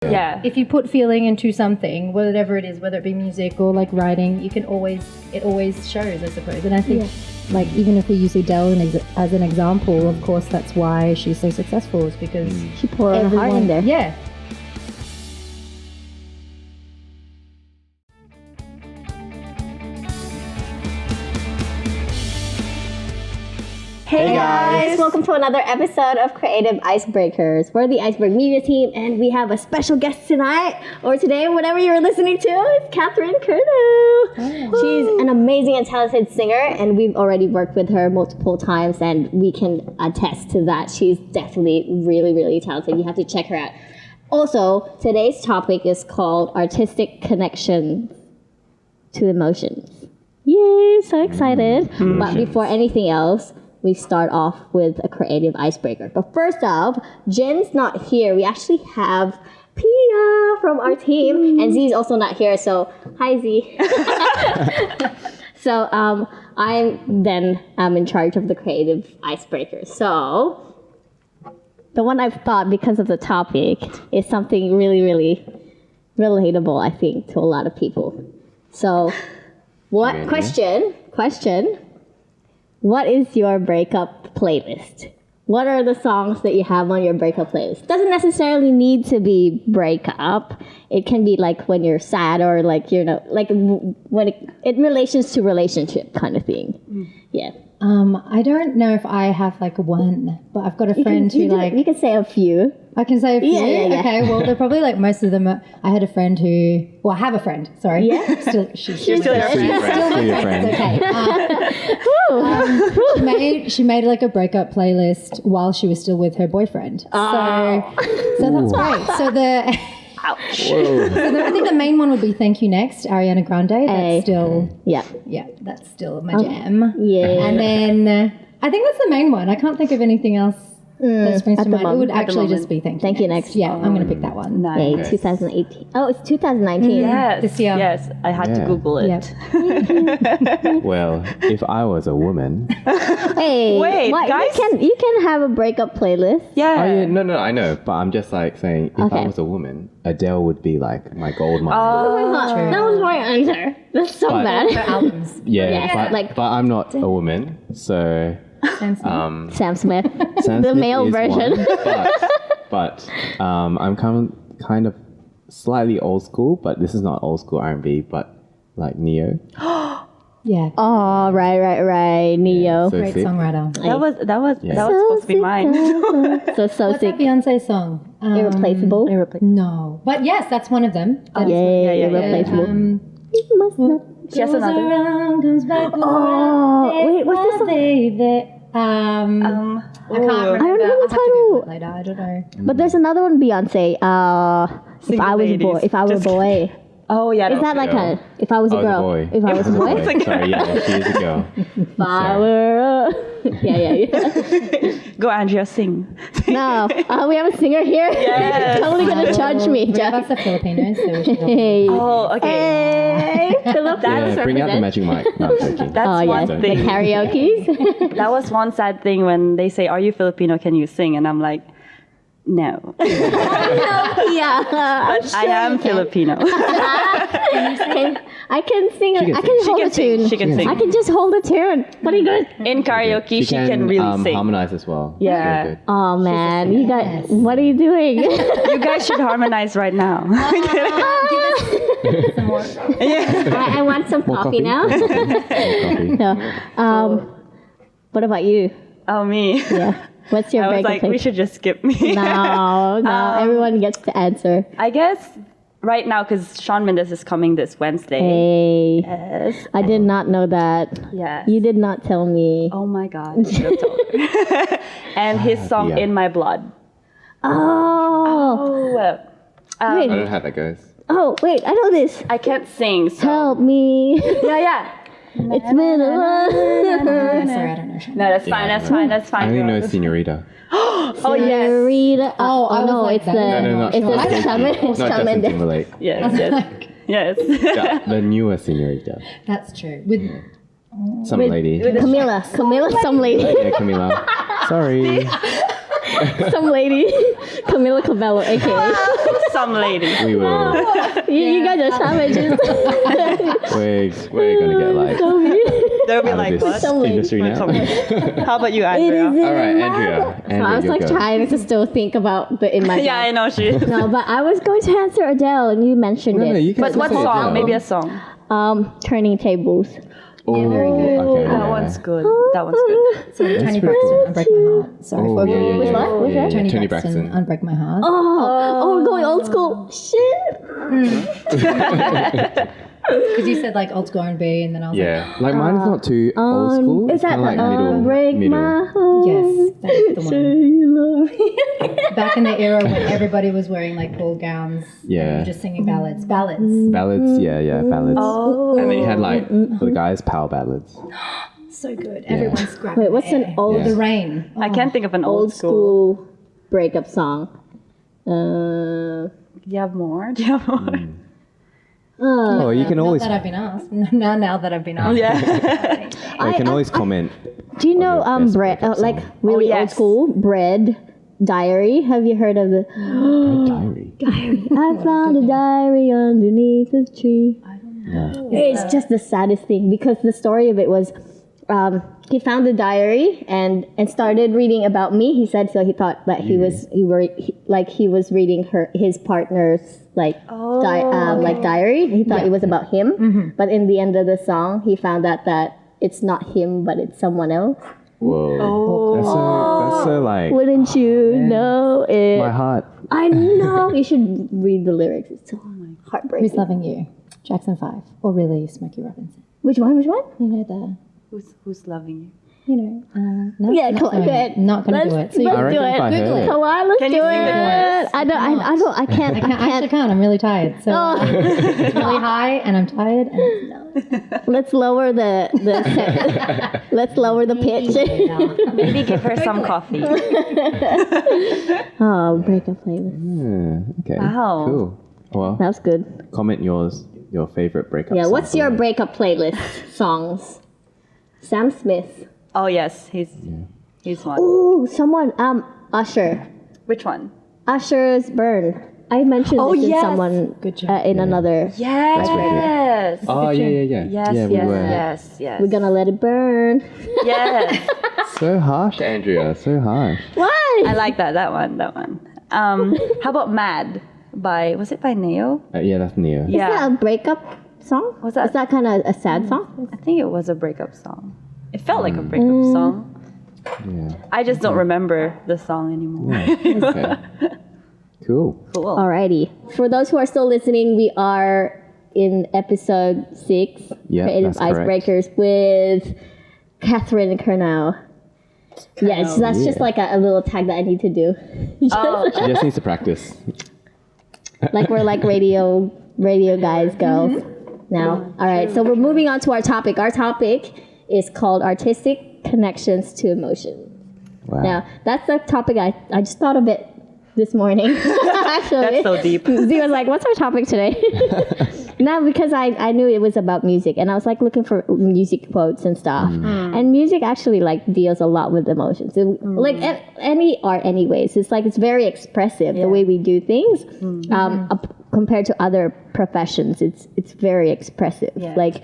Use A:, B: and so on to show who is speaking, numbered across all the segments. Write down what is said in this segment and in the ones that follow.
A: Yeah.
B: If you put feeling into something, whatever it is, whether it be music or like writing, it always shows, I suppose. And I think like even if we use Adele as an example, of course that's why she's so successful, is because
C: she poured her heart in there.
B: Yeah.
C: Hey guys! Welcome to another episode of Creative Icebreakers. We're the Iceberg Media team, and we have a special guest tonight, or today, whatever you're listening to. It's Catherine Curnow. She's an amazing and talented singer, and we've already worked with her multiple times, and we can attest to that. She's definitely really, really talented. You have to check her out. Also, today's topic is called Artistic Connection to Emotions. Yay! So excited. But before anything else, we start off with a creative icebreaker. But first off, Jin's not here. We actually have Pia from our team, and Z's also not here. So hi Z. So I'm in charge of the creative icebreaker. So the one I've thought, because of the topic, is something really, really relatable, I think, to a lot of people. So what question? What is your breakup playlist? What are the songs that you have on your breakup playlist? Doesn't necessarily need to be breakup. It can be like when you're sad, or like, you know, like when it relations to relationship kind of thing. Yeah.
B: I don't know if I have like one, but I've got a friend who like...
C: You can say a few.
B: I can say a few?
C: Yeah.
B: Okay, well, they're probably like most of them. I had a friend who... Well, I have a friend, sorry.
C: Yeah?
B: She's
A: still your friend.
B: Okay. She made like a breakup playlist while she was still with her boyfriend. So that's great. So the...
C: Ouch.
B: I think the main one would be Thank You Next, Ariana Grande. That's still...
C: Yeah,
B: that's still my jam.
C: Yeah.
B: And then I think that's the main one. I can't think of anything else that springs to mind. It would actually just be Thank You Next. Yeah, I'm going to pick that one.
A: Nice.
C: Okay, 2018. Oh, it's 2019.
A: Yes.
B: This year.
A: Yes, I had to Google it.
B: Yep.
D: Well, if I was a woman...
C: Hey,
A: Wait, guys?
C: You can have a breakup playlist.
A: Yeah.
D: Oh, yeah, no, I know. But I'm just like saying, if I was a woman, Adele would be like my gold mine.
C: Oh my god, that was my answer. That's so bad.
B: Her albums.
D: Yeah,
C: Yeah,
D: but I'm not a woman, so...
C: Sam Smith.
D: Sam
C: The
D: Smith
C: male
D: is
C: version.
D: one, but I'm kind of slightly old school, but this is not old school R&B, but like Neo.
B: Yeah.
C: Oh, right. Neo.
D: So
B: Great
D: sick.
B: songwriter.
A: That was supposed to be mine.
C: So
B: What's that
C: sick.
B: Beyonce song?
C: Irreplaceable.
B: No. But yes, that's one of them.
C: Yay, irreplaceable. You must not.
A: She has another.
B: Around, comes back
C: Oh, wait, what's this song?
B: baby. I can't remember.
C: I don't know the
B: I'll have to
C: title.
B: Google it later. I don't know.
C: But there's another one, Beyonce. If I was a boy. If I were a boy.
A: Oh, yeah.
C: Is that like a... If I was a girl. If I was a boy.
D: Sorry, yeah, she is a girl.
C: If I were a... Yeah.
A: Go, Andrea, sing.
C: No, we have a singer here.
A: Yes.
C: Totally gonna judge me.
B: Three of us are Filipinos, so we should
C: Hey.
A: Oh, okay.
C: Hey.
D: Yeah, bring out the magic mic. No, I'm joking.
A: That's
C: Oh,
A: one
C: yeah. The
A: thing.
C: karaoke.
A: That was one sad thing when they say, "Are you Filipino? Can you sing?" And I'm like, no.
C: Yeah.
A: But I am Filipino.
C: I can sing. I can hold a tune.
A: She can sing.
C: I can just hold a tune. What are you doing?
A: In karaoke, she can really sing.
D: harmonize as well.
A: Yeah.
D: Very good.
C: Oh man, you guys, what are you doing?
A: You guys should harmonize right now.
B: some more.
C: I want some coffee now.
D: Coffee.
C: No. What about you?
A: Oh, me.
C: Yeah. What's your
A: I was
C: breakup
A: like,
C: place?
A: we should just skip me.
C: No, everyone gets to answer.
A: I guess right now, because Shawn Mendes is coming this Wednesday.
C: Hey,
A: Yes.
C: I did not know that.
A: Yes.
C: You did not tell me.
A: Oh my God. I should have told her. And his song,
D: Yeah.
A: In My Blood.
C: Oh.
A: Wait.
D: I don't know how that goes.
C: Oh, wait, I know this.
A: I can't sing. So.
C: Help me.
A: Yeah.
C: It's been a while.
B: Sorry, I don't know.
A: No, that's fine. That's fine. That's fine.
D: I only know Senorita.
A: Oh, yes.
C: Senorita.
B: Oh, I was
C: no,
B: like
C: it's
B: that.
C: the.
D: No,
C: It's
D: not
C: the Shawn
D: Not Justin
C: Mendes.
D: Timberlake.
A: Yes. Yes. Yes.
D: The newer Senorita.
B: That's true. With
D: Some lady.
C: Camila, some lady.
D: Yeah, Camila. Sorry.
C: Some lady. Camila Cabello, aka.
A: Some lady.
D: We will.
C: You guys are savages.
D: We're gonna get like
A: They'll be
D: out
A: like,
D: of this
A: what?
C: Some lady.
D: industry now.
A: How about you, Andrea?
D: All right, Andrea.
C: So I was
D: you're
C: like
D: good.
C: trying to still think about the in my
A: Yeah, I
C: mind.
A: know she.
C: No, but I was going to answer Adele, and you mentioned
D: No,
C: it.
D: you can
A: But what
D: say it,
A: song?
D: yeah.
A: Maybe a song.
C: Turning Tables.
D: Oh,
B: very good.
D: okay,
A: That
D: yeah.
A: one's good. That one's good.
B: So Tony
D: pretty
B: Braxton, Unbreak My Heart. Sorry.
D: Oh, yeah, yeah,
C: Which
D: yeah.
C: one? Which
D: yeah,
C: one?
D: yeah.
B: Tony,
D: Tony
B: Braxton,
D: Braxton.
B: Unbreak My Heart.
C: Oh, we're going old school. Shit.
B: Because you said like old school R&B, and then I was
D: Yeah, like mine's not too old school.
C: Is
D: It's
C: that
D: kind of like middle.
C: Break
D: middle.
C: My Heart?
B: like, yes, that's the
C: Say
B: one.
C: you love me.
B: Back in the era when everybody was wearing like ball gowns, and
D: Yeah.
B: you're just singing ballads.
D: Ballads, yeah, ballads.
A: Oh.
D: And then you had like the guys' power ballads.
B: So good. Everyone's scrapping.
C: Wait, what's
B: the
C: an
B: air.
C: old
B: The Rain?
A: I can't think of an
C: old school breakup song?
A: Do you have more? Do you have more?
D: Oh, you can
B: Now
D: always.
B: that I've been asked. Now that I've been asked.
A: Yeah.
D: You can always comment.
C: Do you know
D: your best
C: bread?
D: breakup
C: Like
D: song.
C: really
A: yes.
C: old school bread diary. Have you heard of the?
D: Diary.
C: I found a diary underneath a tree.
D: Yeah.
C: It's just the saddest thing because the story of it was he found the diary and started reading about me. He said so he thought that he was reading his partner's like like diary. He thought it was about him, but in the end of the song, he found out that it's not him, but it's someone else.
D: Whoa. That's so like
C: Wouldn't you know it?
D: my heart.
C: I know. You should read the lyrics. It's so heartbreaking.
B: Who's Loving You? Jackson 5. Or really Smokey Robinson?
C: Which one? Which one?
B: You know
A: Who's loving you?
B: no,
C: Yeah,
B: not
C: go
B: going-
C: ahead.
B: Not going to do it. So
C: Let's
D: I reckon
C: do
D: if I
C: it.
D: heard it.
C: Come on, let's
A: Can
C: do
A: you sing the
C: it.
A: chorus?
C: I can't.
B: I actually can't. I'm really tired. So it's really high, and I'm tired. And
C: Let's lower the let's lower the pitch.
A: Maybe give her some coffee.
C: Oh, breakup playlist.
D: Okay.
A: Wow.
D: Cool. Well,
C: That was good.
D: comment your favorite breakup.
C: Yeah,
D: song
C: what's your
D: below.
C: breakup playlist songs? Sam Smith.
A: Oh yes, he's one.
C: Ooh, someone. Usher.
A: Which one?
C: Usher's Burn. I mentioned
A: Oh,
C: this in
A: yes.
C: someone
B: Good job.
C: in another.
A: Yes.
D: Oh yeah.
A: Yes,
D: Yeah, we
A: yes,
D: were.
A: yes.
C: We're gonna let it burn.
A: Yes.
D: So harsh, Andrea. So harsh.
C: Why?
A: I like that one. How about Mad was it by Neo?
D: Yeah, that's Nia.
C: Is that a breakup song?
A: What's that?
C: Is that kind of a sad song?
A: I think it was a breakup song. It felt like a breakup song.
D: Yeah.
A: I just don't remember the song anymore.
D: Okay. Cool.
A: Cool.
C: Alrighty. For those who are still listening, we are in episode 6,
D: Yeah,
C: Creative
D: that's correct.
C: Icebreakers with Catherine Kernow. Yeah, that's just like a little tag that I need to do.
A: Oh,
D: She just needs to practice.
C: Like we're like radio guys, girls. Now, all right. So we're moving on to our topic. Our topic is called Artistic Connections to Emotion.
D: Wow.
C: Now, that's the topic I just thought of it this morning. Actually,
A: that's so deep.
C: Z was like, "What's our topic today?" No, because I knew it was about music, and I was like looking for music quotes and stuff. And music actually like deals a lot with emotions. Like any art, anyways. It's like it's very expressive the way we do things. Compared to other professions, it's very expressive.
A: Yeah.
C: Like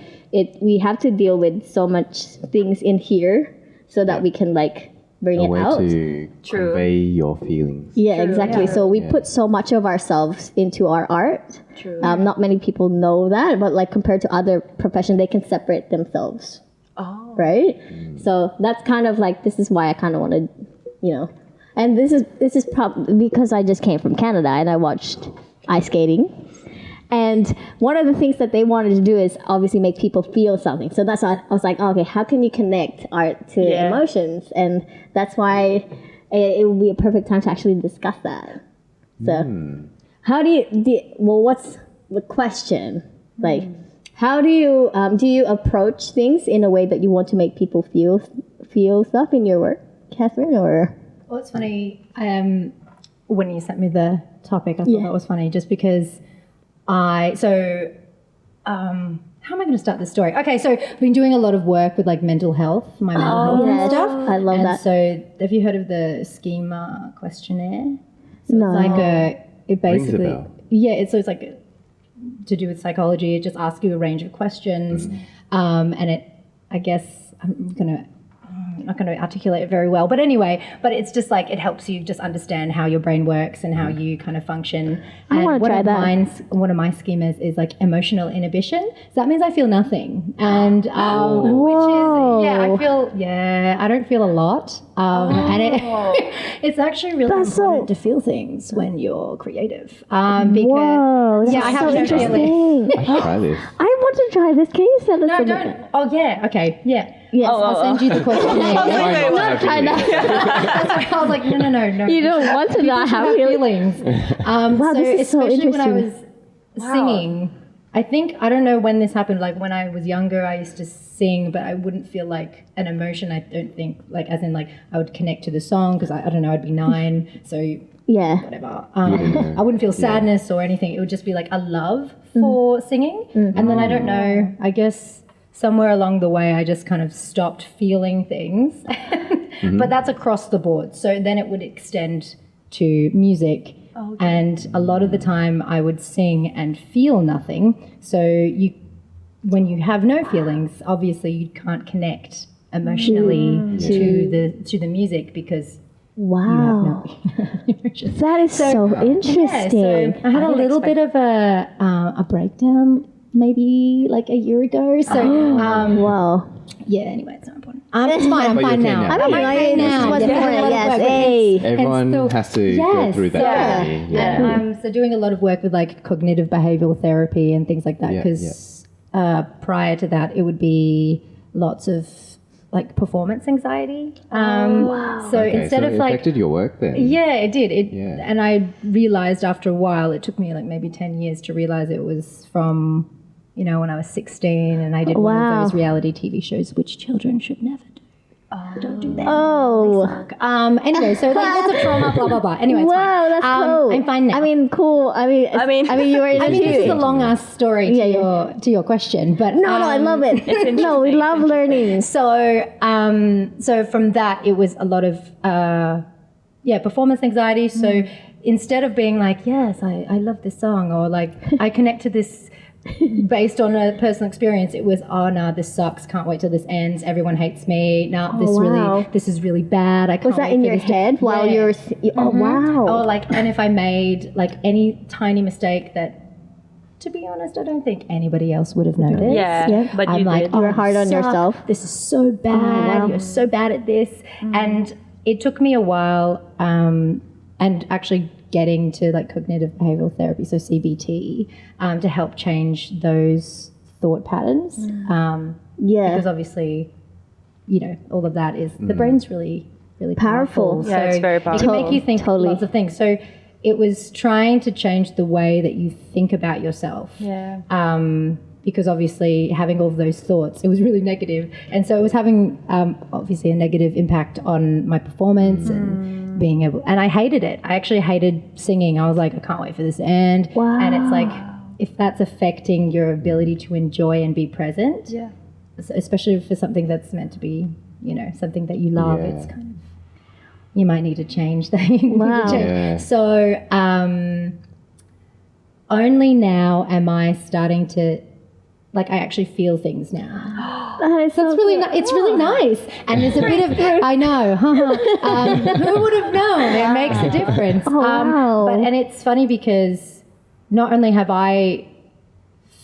C: we have to deal with so much things in here so that we can like bring
D: A
C: it
D: way
C: out.
D: to
A: True.
D: convey your feelings.
C: Yeah, exactly.
A: Yeah.
C: So we put so much of ourselves into our art.
A: True.
C: Not many people know that, but like compared to other professions, they can separate themselves,
A: Oh.
C: right? So that's kind of like this is why I kind of wanted, and this is probably because I just came from Canada and I watched ice skating. And one of the things that they wanted to do is obviously make people feel something. So that's why I was like, okay, how can you connect art to
A: Yeah.
C: emotions? And that's why it would be a perfect time to actually discuss that. So, how what's the question? Like, how do you approach things in a way that you want to make people feel stuff in your work, Catherine? Or
B: Well, it's funny. When you sent me the topic, I thought that was funny, just because how am I going to start this story? Okay, so I've been doing a lot of work with like mental health, my mental health and
C: yes,
B: stuff.
C: I love
B: and
C: that.
B: So, have you heard of the schema questionnaire? So
C: No.
B: it's like it
D: Rings a
B: basically,
D: bell.
B: yeah, it's like to do with psychology. It just asks you a range of questions, and it, I guess, I'm not going to articulate it very well, but anyway, but it's just like it helps you just understand how your brain works and how you kind of function.
C: I wanna try that.
B: One of my schemas is like emotional inhibition. So that means I feel nothing, and which
C: Whoa.
B: is I don't feel a lot, and it's actually really
C: That's
B: important
C: so-
B: to feel things when you're creative. Because
C: Whoa, that's
B: I have
C: so
B: no
C: interesting.
B: feeling.
D: I should try this.
C: I want to try this. Can you send us
B: No,
C: some?
B: don't. Oh yeah, okay, yeah.
C: Yes.
B: I'll send you the questionnaire.
D: Try not to have
C: try
D: feelings.
B: I was like, no.
C: You don't want to not have
B: feelings.
C: Wow,
B: so
C: this is so
B: especially when I was
C: interesting.
B: singing, I don't know when this happened. Like when I was younger, I used to sing, but I wouldn't feel like an emotion. I don't think like as in like I would connect to the song because I don't know. I'd be 9, so
C: Yeah.
B: whatever.
D: wouldn't know.
B: I wouldn't feel sadness or anything. It would just be like a love for singing. And then I don't know, I guess somewhere along the way I just kind of stopped feeling things. But that's across the board. So then it would extend to music. And a lot of the time I would sing and feel nothing. So when you have no feelings, obviously you can't connect emotionally to the music because
C: Wow.
B: emotions.
C: That is so interesting.
B: Yeah, so I had a little bit of a breakdown maybe like a year ago. So
C: Wow.
B: yeah, anyway, it's not important. It's fine. I'm
D: But you're
B: fine
D: okay
B: now.
D: now.
C: I mean,
B: I'm
C: like,
B: okay
C: this is
B: now.
C: what's
B: Yeah,
C: important.
B: a lot of
C: Yes.
B: work with
C: Hey.
D: Everyone
B: still-
D: has to go
B: Yes,
D: through that
C: yeah.
D: journey.
B: And I'm so doing a lot of work with like cognitive behavioral therapy and things like that
D: Yeah,
B: because prior to that it would be lots of like performance anxiety. So
D: Okay,
B: instead
D: so
B: of
D: it
B: like
D: affected your work then.
B: yeah, it did.
D: Yeah.
B: And I realized after a while, it took me like maybe 10 years to realize it was from, when I was 16 and I did one
C: Wow.
B: of those reality TV shows, which children should never do. Don't do that.
C: Oh.
B: Anyway, so like lots of trauma, blah, blah, blah. Anyway, it's
C: Wow,
B: fine.
C: that's cool.
B: I'm fine now.
C: I mean, cool. I mean, you were in a
B: this is
C: TV.
B: a long ass story to your question, but
C: No, I love it. No, we love learning.
B: So, so from that, it was a lot of, performance anxiety. So instead of being like, yes, I love this song, or like, I connect to this based on a personal experience, it was, oh, no, this sucks. Can't wait till this ends. Everyone hates me. No,
C: wow.
B: this is really bad. I can't
C: Was that
B: wait
C: in
B: for
C: your
B: this to-"
C: head while
B: Yeah.
C: you were? Oh, wow.
B: Or like, and if I made like any tiny mistake that, to be honest, I don't think anybody else would have noticed.
A: Yeah,
C: Yeah.
A: but
B: I'm
A: you
B: like,
A: did.
C: You were
B: "Oh,
C: hard on
B: suck.
C: yourself."
B: This is so bad.
C: wow.
B: You're so bad at this. And it took me a while, and actually getting to like cognitive behavioral therapy, so CBT, to help change those thought patterns.
C: Yeah.
B: Because obviously, all of that is the brain's really, really
C: Powerful.
B: powerful.
A: Yeah, it's very
B: It can
A: powerful.
B: make you think
C: Totally.
B: lots of things. So it was trying to change the way that you think about yourself.
A: Yeah.
B: Because obviously having all of those thoughts, it was really negative. And so it was having obviously a negative impact on my performance and being able, and I hated it. I actually hated singing. I was like, I can't wait for this to end.
C: Wow.
B: And it's like, if that's affecting your ability to enjoy and be present,
A: Yeah.
B: especially for something that's meant to be, something that you love,
D: Yeah.
B: it's kind of, you might need to change that. You need to
C: Wow.
B: change.
D: Yeah.
B: So only now am I starting to, like, I actually feel things now.
C: That is so
B: It's really,
C: cool.
B: it's really nice, and there's a bit of, I know, who would have known? It makes a difference.
C: Oh, wow.
B: And it's funny because not only have I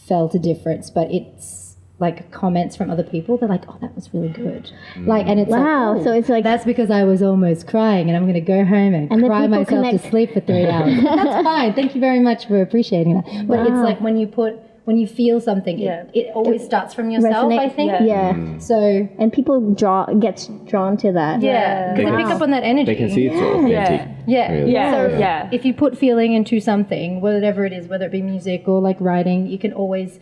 B: felt a difference, but it's like comments from other people. They're like, "Oh, that was really good." Like, and it's
C: Wow,
B: like, "Oh,
C: so it's like-
B: that's because I was almost crying, and I'm going to go home and
C: then
B: cry
C: people
B: myself
C: connect.
B: to sleep for 3 hours. But that's fine. Thank you very much for appreciating that. But it's
C: Wow.
B: like when you feel something,
A: Yeah.
B: it always starts from yourself.
C: Resonate.
B: I think.
C: Yeah.
B: So
C: And people gets drawn to that.
B: yeah, because
D: Wow.
B: you pick up on that energy.
D: They can see it's authentic.
B: Yeah.
D: Really.
A: Yeah.
B: So
A: Yeah.
B: if you put feeling into something, whatever it is, whether it be music or like writing, it always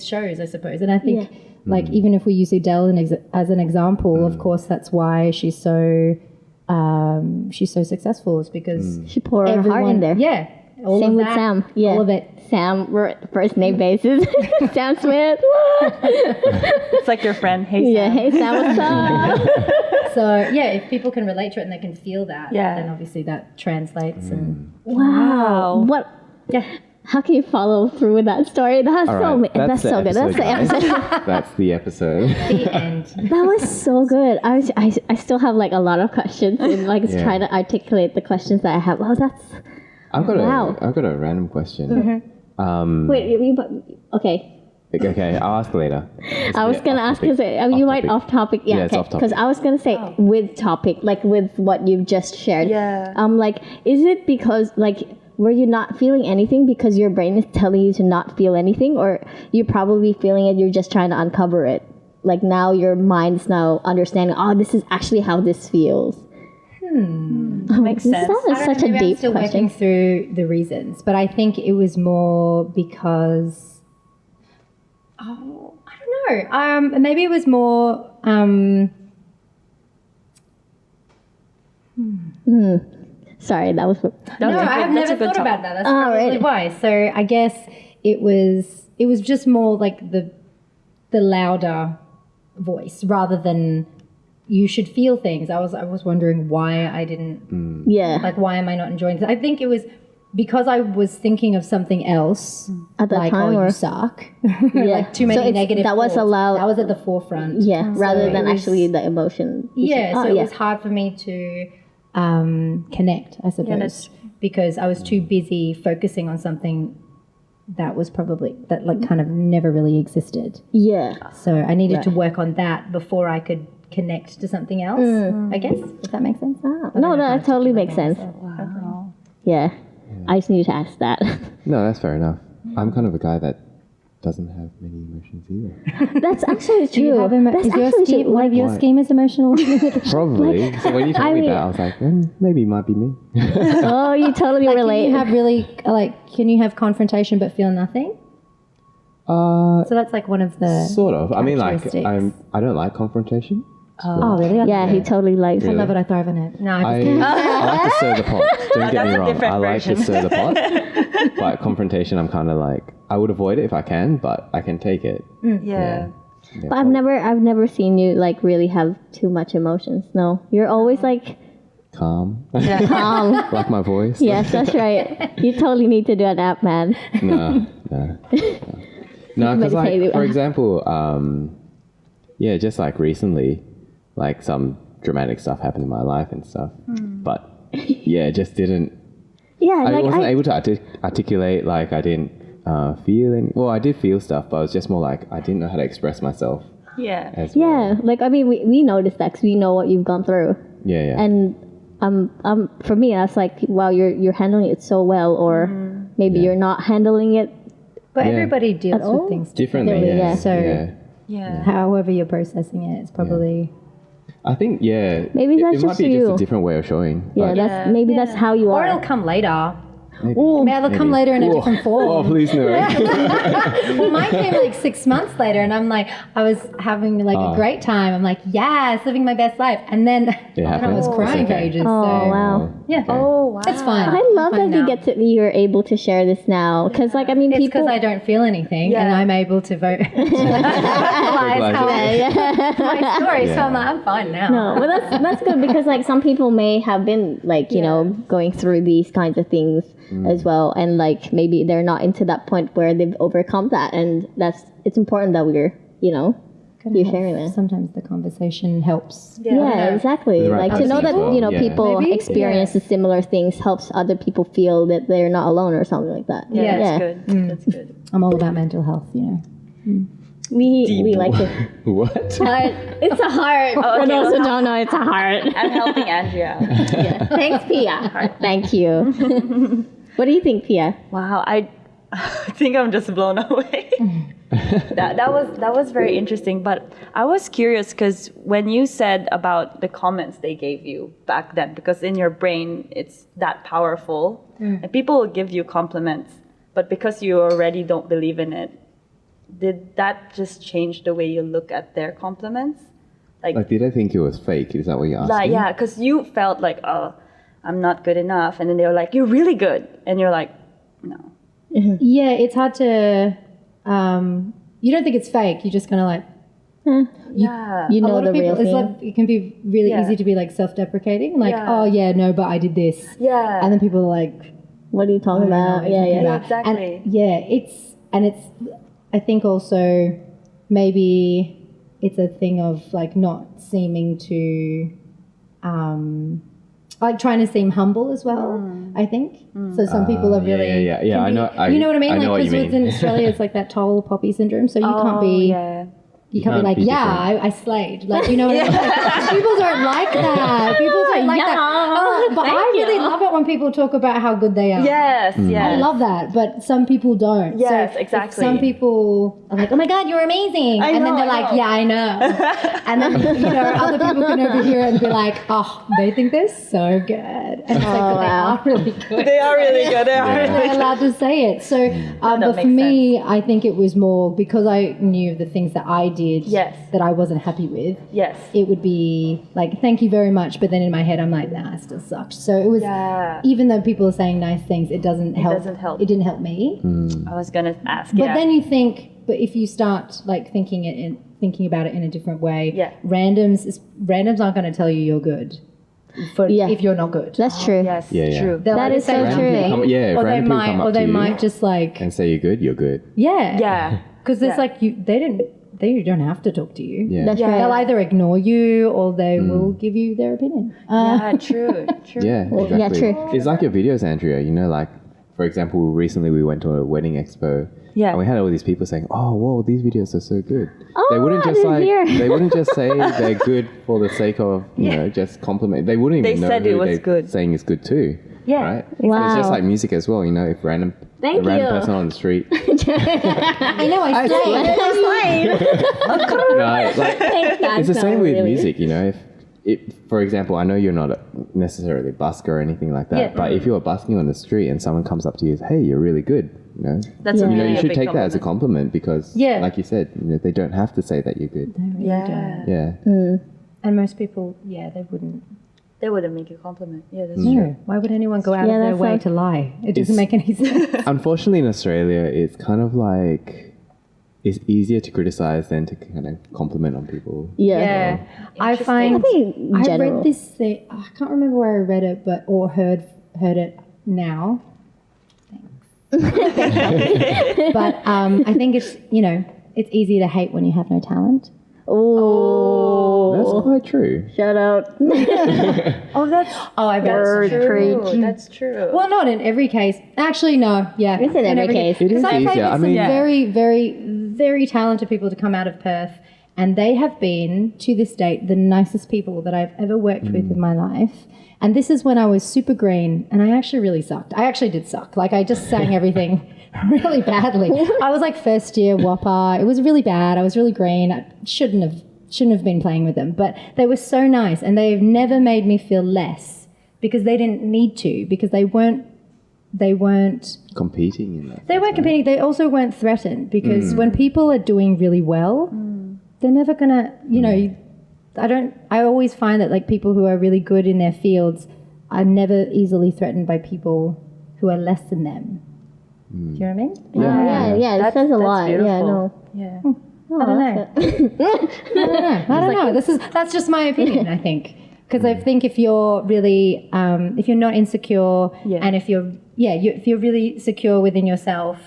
B: shows, I suppose. And I think like even if we use Adele as an example, of course that's why she's so successful, is because
C: She poured her heart in there.
B: Yeah. All
C: Same
B: of
C: with
B: that,
C: Sam. Yeah.
B: all of it.
C: Sam, we're first name basis. Sam Smith. What?
A: It's like your friend. Hey, Sam.
C: Yeah, hey Sam, what's up?
B: So yeah, if people can relate to it and they can feel that,
A: Yeah.
B: then obviously that translates. And
C: Wow. What?
B: yeah,
C: How can you follow through with that story? That's
D: All
C: so
D: right,
C: that's so good. That's the
D: guys.
C: episode.
D: That's the episode.
B: the end.
C: That was so good. I still have like a lot of questions and like
D: Yeah.
C: trying to articulate the questions that I have. Oh, that's
D: I've got
C: Wow.
D: I've got a random question.
C: wait. Okay.
D: Okay, I'll ask later. It's
C: I
D: a
C: was
D: bit
C: gonna
D: off
C: ask
D: topic.
C: because you might off topic. Yeah,
D: it's
C: okay.
D: off topic.
C: Because I was gonna say with topic, like with what you've just shared.
A: Yeah.
C: Like, is it because like were you not feeling anything because your brain is telling you to not feel anything, or you're probably feeling it? You're just trying to uncover it. Like now your mind's now understanding. Oh, this is actually how this feels.
A: Makes sense.
C: That is
B: I don't
C: such
B: know,
C: a
B: maybe
C: deep
B: I'm still
C: question.
B: working through the reasons, but I think it was more because I don't know. Maybe it was more.
C: Sorry, that was.
B: No, I have
A: That's a
B: never
A: good
B: thought
A: topic.
B: about that. That's
C: Oh,
B: probably
C: really?
B: why. So I guess it was just more like the louder voice rather than you should feel things. I was wondering why I didn't
C: Yeah.
B: like why am I not enjoying this? I think it was because I was thinking of something else
C: At that
B: like
C: time,
B: oh
C: or
B: you suck.
C: Yeah.
B: Like too many
C: So it's-
B: negative
C: that was
B: thoughts.
C: allowed-
B: That was at the forefront.
C: Yeah, rather
B: So
C: than
B: it was-
C: actually the emotion.
B: Yeah, so
C: Oh,
B: it
C: yeah.
B: was hard for me to connect, I suppose,
A: that's-
B: because I was too busy focusing on something that was probably that like kind of never really existed.
C: Yeah.
B: So I needed to work on that before I could connect to something else. I guess if that makes sense.
C: No, that totally makes sense. Yeah. I just need to ask that.
D: No, that's fair enough. I'm kind of a guy that doesn't have many emotions either.
C: That's actually
B: Do you
C: true.
B: have
C: That's
B: is your
C: actually
B: scheme,
C: true.
B: one of your
D: Why?
B: schemas emotional?
D: Probably. So when you told
C: I
D: me
C: mean-
D: that, I was like, maybe it might be me.
C: Oh, you totally
B: Can
C: relate.
B: you have really can you have confrontation but feel nothing? So that's like one of the
D: Sort of. I mean, like,
B: characteristics.
D: I don't like confrontation.
B: Oh really?
C: Yeah, he totally likes
B: I
C: it.
B: love it. I thrive in it. No,
D: I like to stir the pot. Don't get me
A: That's a
D: wrong.
A: different
D: I like to
A: version.
D: stir the pot. But confrontation, I'm kind of like, I would avoid it if I can, but I can take it.
A: Yeah.
C: But I've never seen you like really have too much emotions. No, you're always like
D: Calm.
C: calm.
D: Like my voice.
C: Yes, that's right. You totally need to do an app, man.
D: No, because like,
C: Meditative.
D: for example, yeah, just like recently, like some dramatic stuff happened in my life and stuff. But yeah, it just didn't.
C: Yeah,
D: I
C: like
D: wasn't able to articulate. Like I didn't feel any. Well, I did feel stuff, but it was just more like I didn't know how to express myself
A: Yeah.
D: as well.
C: yeah, like I mean, we noticed that because we know what you've gone through,
D: Yeah, yeah.
C: and for me, that's like, wow, you're handling it so well, or maybe
D: Yeah.
C: you're not handling it.
B: but
D: Yeah.
B: everybody deals
C: all?
B: with things
D: Differently,
C: Differently,
D: yeah.
C: yeah.
B: So-
D: yeah.
A: Yeah.
B: However you're processing it, it's probably
D: I think, yeah.
C: Maybe
D: it,
C: that's
D: it might
C: just
D: be just
C: you.
D: a different way of showing.
C: Yeah,
D: but
C: that's maybe that's how you
B: or it'll
C: are.
B: come later.
D: maybe,
B: Maybe it'll come later in a different form.
D: Oh, please no.
B: Well, mine came like 6 months later, and I'm like, I was having like a great time. I'm like, yes, living my best life, and then I was
D: happens.
B: crying
D: It's
B: for
D: okay.
B: ages.
C: Oh
B: so
C: wow.
B: yeah,
A: Oh, wow.
B: it's fine.
C: I love
B: Fine
C: that you
B: now.
C: get to you're able to share this now, because like I mean,
B: It's
C: people.
B: because I don't feel anything, and
A: Yeah.
B: I'm able to vote.
D: Vocalize
B: how
D: it.
B: my story, so
D: Yeah.
B: I'm like, I'm fine now.
C: No, but that's good because like some people may have been like you know going through these kinds of things as well, and like maybe they're not into that point where they've overcome that, and it's important that we're you're sharing that.
B: Sometimes the conversation helps.
C: Yeah, exactly.
D: The right
C: Like to know
D: person
C: that
D: as well, yeah.
C: people
B: Maybe,
C: experience similar things helps other people feel that they're not alone or something like that.
A: Yeah,
B: Yeah.
A: that's good. That's good.
B: I'm all about mental health,
C: We like it.
D: What?
C: Heart. It's a heart. For those who don't know, it's a heart.
A: I'm helping Andrea.
C: Thanks, Pia. Thank you. What do you think, Pia?
A: Wow, I think I'm just blown away. that was very interesting. But I was curious because when you said about the comments they gave you back then, because in your brain it's that powerful, and people will give you compliments, but because you already don't believe in it, did that just change the way you look at their compliments?
D: Like, did I think it was fake? Is that what you're asking?
A: Like, yeah, because you felt like, oh, I'm not good enough, and then they were like, you're really good, and you're like, No.
B: Yeah, it's hard to. You don't think it's fake. You just kind of like.
A: Yeah.
C: You
B: A
C: know
B: lot
C: the
B: of people.
C: real
B: It's
C: thing.
B: like it can be really
A: Yeah.
B: easy to be like self-deprecating. Like,
A: Yeah.
B: oh yeah, no, but I did this.
A: Yeah.
B: And then people are like,
C: What are you talking about?
B: what are you talking about?
A: exactly.
B: And it's. I think also maybe it's a thing of like not seeming to, like trying to seem humble as well. I think so. Some people are really
D: yeah.
B: can
D: I
B: be-
D: know.
B: you know what I mean?
D: I know
B: Like
D: what you
B: because
D: mean.
B: within Australia, it's like that tall poppy syndrome. So you can't
A: Oh,
B: be.
A: yeah.
B: You can't be
D: can't
B: like,
D: be
B: yeah,
D: different.
B: I slayed. Like, you know what I mean? Like, people don't like that. People don't like that. Oh, but I really love it when people talk about how good they are.
A: Yes,
D: Mm.
A: yes.
B: I love that, but some people don't.
A: Yes,
B: so if
A: exactly.
B: some people are like, oh my God, you're amazing.
A: I
B: and then
A: know,
B: they're
A: I
B: like,
A: know.
B: yeah, I know. And then, other people can overhear it and be like, oh, they think they're so good. And it's like, but they are really good.
A: They are really good. They are
B: And
A: really
B: they're allowed to say it. So, but for
A: makes
B: me, I think it was more because I knew the things that I did
A: Yes.
B: that I wasn't happy with.
A: Yes.
B: It would be like, thank you very much. But then in my head, I'm like, nah, it still sucked. So it was,
A: Yeah.
B: even though people are saying nice things, it doesn't help.
A: doesn't help.
B: It didn't help me.
A: I was gonna ask.
B: But
A: yeah.
B: then you think, but if you start like thinking about it in a different way,
A: Yeah.
B: randoms aren't going to tell you you're good if you're not good.
C: That's true.
A: Yes.
D: Yeah, yeah.
A: True.
B: They'll
C: That
B: either
C: is
B: say
C: so
B: one
C: true.
B: thing,
D: Come- yeah,
B: or they
D: random people
B: might,
D: come up
B: or they
D: to you
B: might just like,
D: And say you're good. You're good.
B: yeah,
A: Yeah.
B: because it's
A: Yeah.
B: like they don't have to talk to you.
D: Yeah.
C: That's
A: Yeah.
C: right.
B: They'll either ignore you or they will give you their opinion.
A: Yeah. True. True.
D: Yeah, exactly.
C: yeah, true.
D: It's like your videos, Andrea. You know, like for example, recently we went to a wedding expo.
A: Yeah.
D: And we had all these people saying, "Oh, whoa, these videos are so good."
C: Oh,
D: they wouldn't
C: I
D: just
C: didn't
D: like
C: hear.
D: they wouldn't just say they're good for the sake of you know just compliment. They wouldn't even
A: They
D: know
A: said it
D: who
A: was
D: they're
A: good.
D: saying is good too.
A: Yeah.
D: Right.
C: Wow.
D: It's just like music as well. You know, if
C: Thank
D: a random
C: you.
D: person on the street.
B: I know, I slayed.
D: No, like,
C: That's
D: it's the
C: not
D: same with
C: really-
D: music, you know. If, for example, I know you're not necessarily a busker or anything like that,
B: Yeah.
D: but if you're busking on the street and someone comes up to you and says, "Hey, you're really good," you know,
A: That's
C: Yeah.
A: a
D: you know,
A: really
D: you should
A: big
D: take that as a
A: compliment.
D: compliment because,
B: Yeah.
D: like you said, you know, they don't have to say that you're good.
A: Yeah.
D: Yeah,
B: And most people, they wouldn't.
A: They wouldn't make a compliment. Yeah, that's
D: Mm.
A: true.
B: No, why would anyone go out
C: Yeah,
B: of their
C: that's
B: way
C: like-
B: to lie? It doesn't
D: It's-
B: make any sense.
D: Unfortunately, in Australia, it's kind of like it's easier to criticize than to kind of compliment on people.
C: Yeah.
B: I
C: I
B: find
C: think in
B: I
C: general.
B: read this thing. I can't remember where I read it, but or heard it now. Thanks. But I think it's it's easy to hate when you have no talent.
C: Oh,
D: That's quite true.
C: shout out.
A: Oh, that's
B: I
C: Word
A: true.
C: preach.
A: That's true.
B: Well, not in every case. Actually, no. Yeah,
C: It's in every case.
D: It is
B: Because I've
D: easier.
B: had
D: I
B: some
D: mean,
B: very, very, very talented people to come out of Perth, and they have been, to this date, the nicest people that I've ever worked with in my life. And this is when I was super green, and I actually really sucked. I actually did suck. Like, I just sang everything really badly. I was like first year Whopper. It was really bad. I was really green. I shouldn't have been playing with them. But they were so nice, and they've never made me feel less because they didn't need to, because they weren't
D: competing in that.
B: they weren't competing. They also weren't threatened, because when people are doing really well, they're never gonna, I always find that like people who are really good in their fields are never easily threatened by people who are less than them. Do you know what I mean?
C: Yeah, it says a lot. Yeah,
A: beautiful.
C: no.
A: Yeah.
B: I don't know. I don't know. That's just my opinion, I think. Because I think if you're really, if you're not insecure, and if you're really secure within yourself,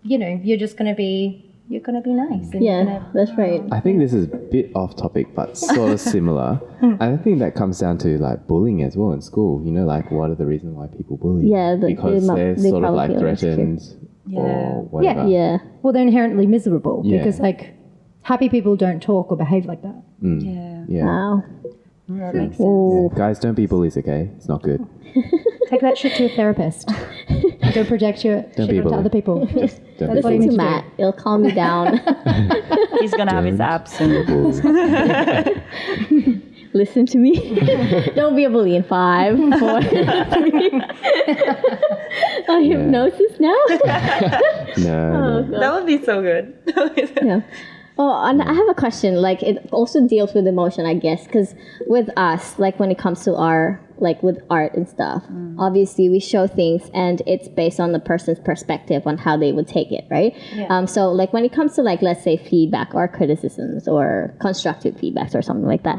B: you're just gonna be nice. And you're
C: Yeah,
B: gonna-
C: that's right.
D: I think this is a bit off topic, but sort of similar. I think that comes down to like bullying as well in school. You know, like what are the reasons why people bully?
C: Yeah,
D: because they're
C: they
D: sort of
C: probably
D: like
C: feel insecure.
D: threatened
A: Yeah.
D: or whatever.
C: Yeah.
B: Well, they're inherently miserable
D: Yeah.
B: because like happy people don't talk or behave like that.
A: Yeah.
D: Yeah.
C: Wow.
A: That makes sense.
C: Oh.
D: Yeah. Guys, don't be bullies, okay? It's not good.
B: Take that shit to a therapist. Don't project your
D: Don't be
B: shit
D: a
B: onto
D: bully.
B: other people.
D: Don't
B: That's
D: be
B: what you
C: Listen
B: need
C: to
B: to
C: Matt. It'll calm you down.
A: He's gonna have his
D: Don't
A: abs soon.
D: bullies.
C: Listen to me. Don't be a bully in 5, 4, 3. Hypnosis now?
D: No.
A: That would be so good.
C: Yeah. Oh, and I have a question. Like, it also deals with emotion, I guess, because with us, like when it comes to our like with art and stuff, obviously we show things and it's based on the person's perspective on how they would take it, right? So like when it comes to like, let's say feedback or criticisms or constructive feedbacks or something like that,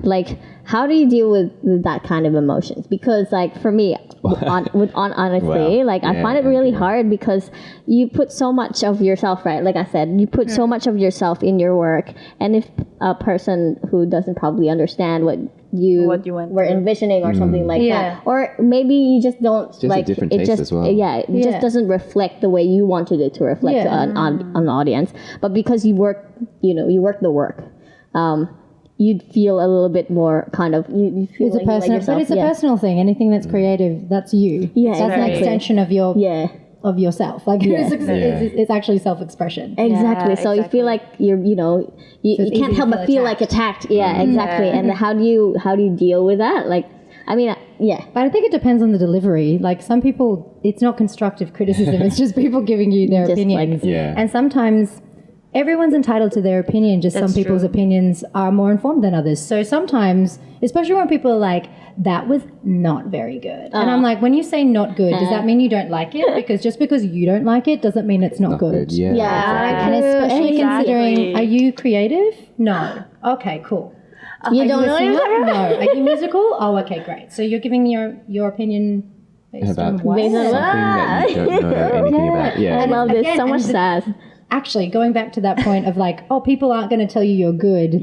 C: like how do you deal with that kind of emotions? Because like for me, honestly, like I find it really hard because you put so much of yourself, right? Like I said, you put so much of yourself in your work, and if a person who doesn't probably understand what you were envisioning or something like that, or maybe you just don't
D: just
C: like
D: a different
C: it.
D: taste
C: Just
D: as well.
C: it just doesn't reflect the way you wanted it to reflect to an audience. But because you work the work, you'd feel a little bit more kind of you feel
B: It's
C: like
B: a personal,
C: yourself.
B: but it's a personal thing. Anything that's creative, that's you.
C: Yeah,
B: that's an
C: exactly.
B: extension of your of yourself. Like it's actually self-expression.
C: Exactly. So you feel like you can't help but feel like attacked. Yeah, exactly. And how do you deal with that? Like, I mean,
B: But I think it depends on the delivery. Like some people, it's not constructive criticism. It's just people giving you their opinions. And sometimes everyone's entitled to their opinion. Just some people's opinions are more informed than others. So sometimes, especially when people are like, that was not very good. And I'm like, when you say not good, does that mean you don't like it? Because just because you don't like it doesn't mean it's not good.
C: yeah.
B: And especially considering, are you creative? No. Okay, cool.
C: You don't know
B: No. Are you musical? Oh, okay, great. So you're giving your opinion based on what?
D: Something that you don't know anything about. Yeah.
C: I love this. So much sass.
B: Actually, going back to that point of like, oh, people aren't going to tell you you're good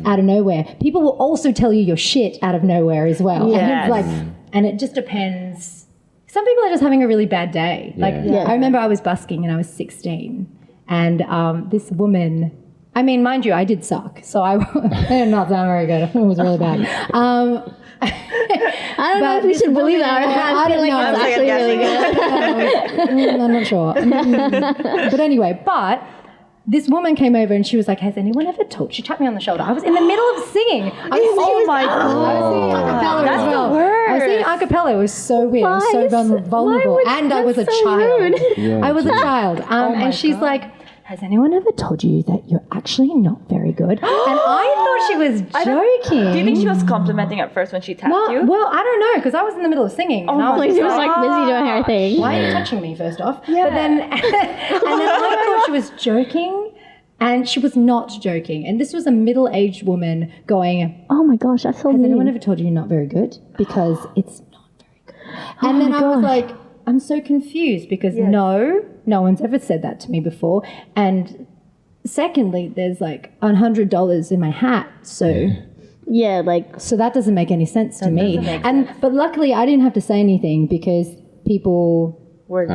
B: out of nowhere. People will also tell you you're shit out of nowhere as well.
A: Yes.
B: And it's like, and it just depends. Some people are just having a really bad day. Like I remember I was busking and I was 16, and this woman. I mean, mind you, I did suck, so I did not sound very good. It was really bad.
C: I don't know if we should believe that. I feel like it's actually really good.
B: I'm not sure. But anyway, this woman came over and she was like, has anyone ever told? She tapped me on the shoulder. I was in the middle of singing.
A: Oh my God.
B: I was singing a cappella as well. I was singing a cappella. It was so weird. I was so vulnerable. And I was a child. I was a child. And she's like, has anyone ever told you that you're actually not very good? And I thought she was joking.
A: Do you think she was complimenting at first when she tapped you?
B: Well, I don't know, because I was in the middle of singing.
C: Oh,
B: and I was
C: she was like busy doing her thing.
B: why are you touching me, first off? Yeah. But then, and then I thought she was joking, and she was not joking. And this was a middle-aged woman going,
C: Oh my gosh, that's so
B: has
C: mean.
B: anyone ever told you you're not very good? Because it's not very good. And then I was like, I'm so confused because no one's ever said that to me before. And secondly, there's like $100 in my hat. So so that doesn't make any sense to me. But luckily I didn't have to say anything because people were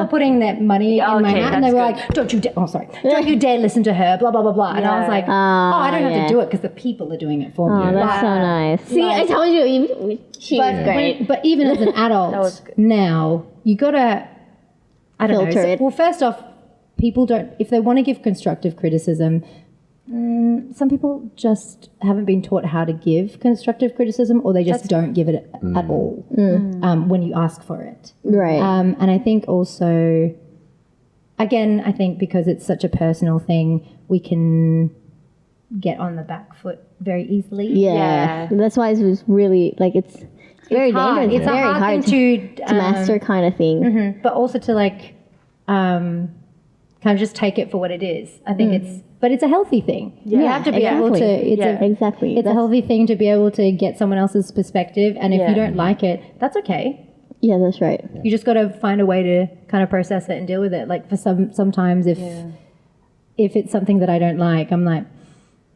B: putting that money in my hat, and they were like, don't you dare listen to her, blah blah blah blah. And I was like, I don't have to do it because the people are doing it for me.
C: Oh, that's so nice. See, I told you, she's great.
B: But even as an adult now, you gotta
C: filter it.
B: Well, first off, people don't, if they want to give constructive criticism, some people just haven't been taught how to give constructive criticism, or they just don't give it at all when you ask for it.
C: Right.
B: And I think also, again, I think because it's such a personal thing, we can get on the back foot very easily.
C: Yeah. That's why it was really, like, it's very dangerous. It's very hard to master kind of thing.
B: But also to like kind of just take it for what it is. I think but it's a healthy thing. You have to be able to, it's a healthy thing to be able to get someone else's perspective. And if you don't like it, that's okay.
C: Yeah, that's right.
B: You just got to find a way to kind of process it and deal with it. Like for sometimes if it's something that I don't like, I'm like,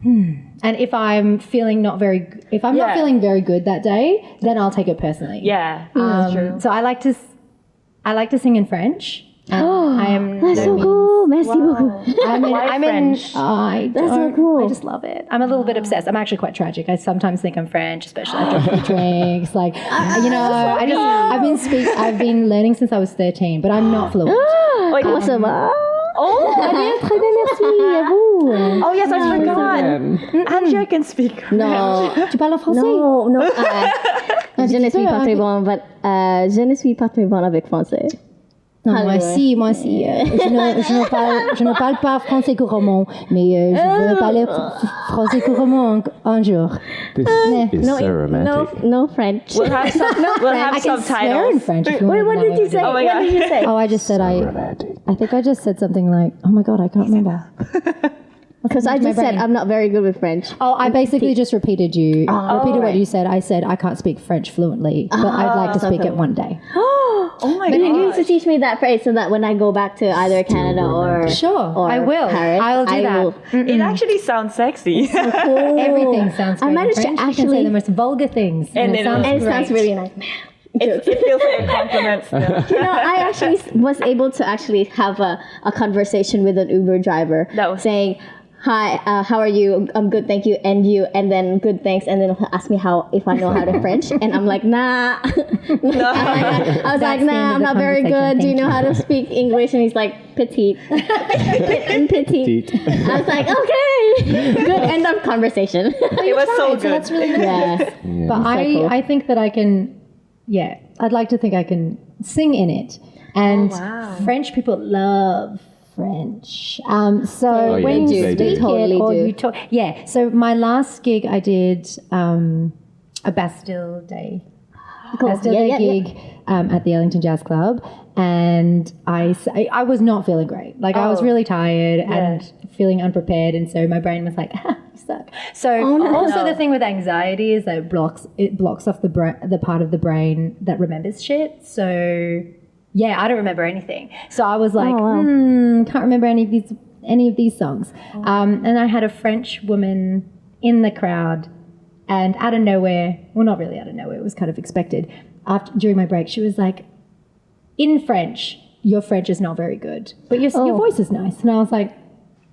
B: And if I'm feeling not very good that day, then I'll take it personally.
A: Yeah, that's true.
B: So I like to sing in French.
C: That's so cool. Merci beaucoup.
A: French?
C: That's so cool.
B: I just love it. I'm a little bit obsessed. I'm actually quite tragic. I sometimes think I'm French, especially after a few drinks. Like, I've been learning since I was 13, but I'm not fluent.
C: Comment ça va?
A: Oh,
C: Très bien, merci. À vous.
A: Oh yes, I forgot. Andrea can speak.
C: Non.
B: Tu parles en français?
C: Non. Je ne suis pas très bonne avec français.
B: Non, moi aussi. Je ne parle pas français couramment, mais je veux parler français couramment un jour.
D: This is so romantic.
C: No French.
A: We'll have
B: I can swear in
A: subtitles.
B: French if you
C: Wait,
B: want
C: what
B: to
C: did you say?
A: Oh my
C: What
A: God.
C: did you say?
B: Oh, I just said
D: Romantic.
B: I think I just said something like, oh my God, I can't remember.
C: Because I
B: my
C: just said
B: brain.
C: I'm not very good with French.
B: Oh, I basically just repeated what you said. I said I can't speak French fluently, but I'd like to speak it one day.
A: Oh my
C: But you need to
A: god.
C: teach me that phrase so that when I go back to either Canada or
B: I will.
C: Paris,
B: I'll do that.
A: It actually sounds sexy.
B: Everything sounds great.
C: I managed
B: in
C: to
B: French. You can say
C: actually-
B: the most vulgar things, and,
A: And
B: it sounds
C: and it
B: great.
C: sounds really nice.
A: it feels like a compliment still.
C: I actually was able to actually have a conversation with an Uber driver
A: That was-
C: saying, "Hi, how are you? I'm good, thank you, and you?" And then good, thanks, and then he'll ask me if I know how to French, and I'm like, nah. I was like,
B: the end
C: nah,
B: of
C: I'm
B: the
C: not very
B: conversation.
C: good. Do you
B: Thank
C: know how to speak English? And he's like, petite, petite. I was like, okay, good. End of conversation.
A: It was so
B: Right, so
A: good.
B: that's really nice.
C: Yeah.
B: But
C: cool.
B: I think that I can, I'd like to think I can sing in it. And
A: wow.
B: French people love French. So
D: Oh, yeah,
B: when you
D: they do.
B: speak
C: Totally
B: it or
C: do.
B: you talk, so my last gig I did a Bastille Day. Bastille Day gig at the Ellington Jazz Club, and I was not feeling great. Like I was
A: Oh.
B: really tired and feeling unprepared, and so my brain was like, "You suck." So
C: no.
B: also the thing with anxiety is that it blocks off the part of the brain that remembers shit. So yeah, I don't remember anything. So I was like, can't remember any of these songs. And I had a French woman in the crowd. And out of nowhere, well, not really out of nowhere, it was kind of expected. During my break, she was like, in French, your French is not very good, but your voice is nice. And I was like,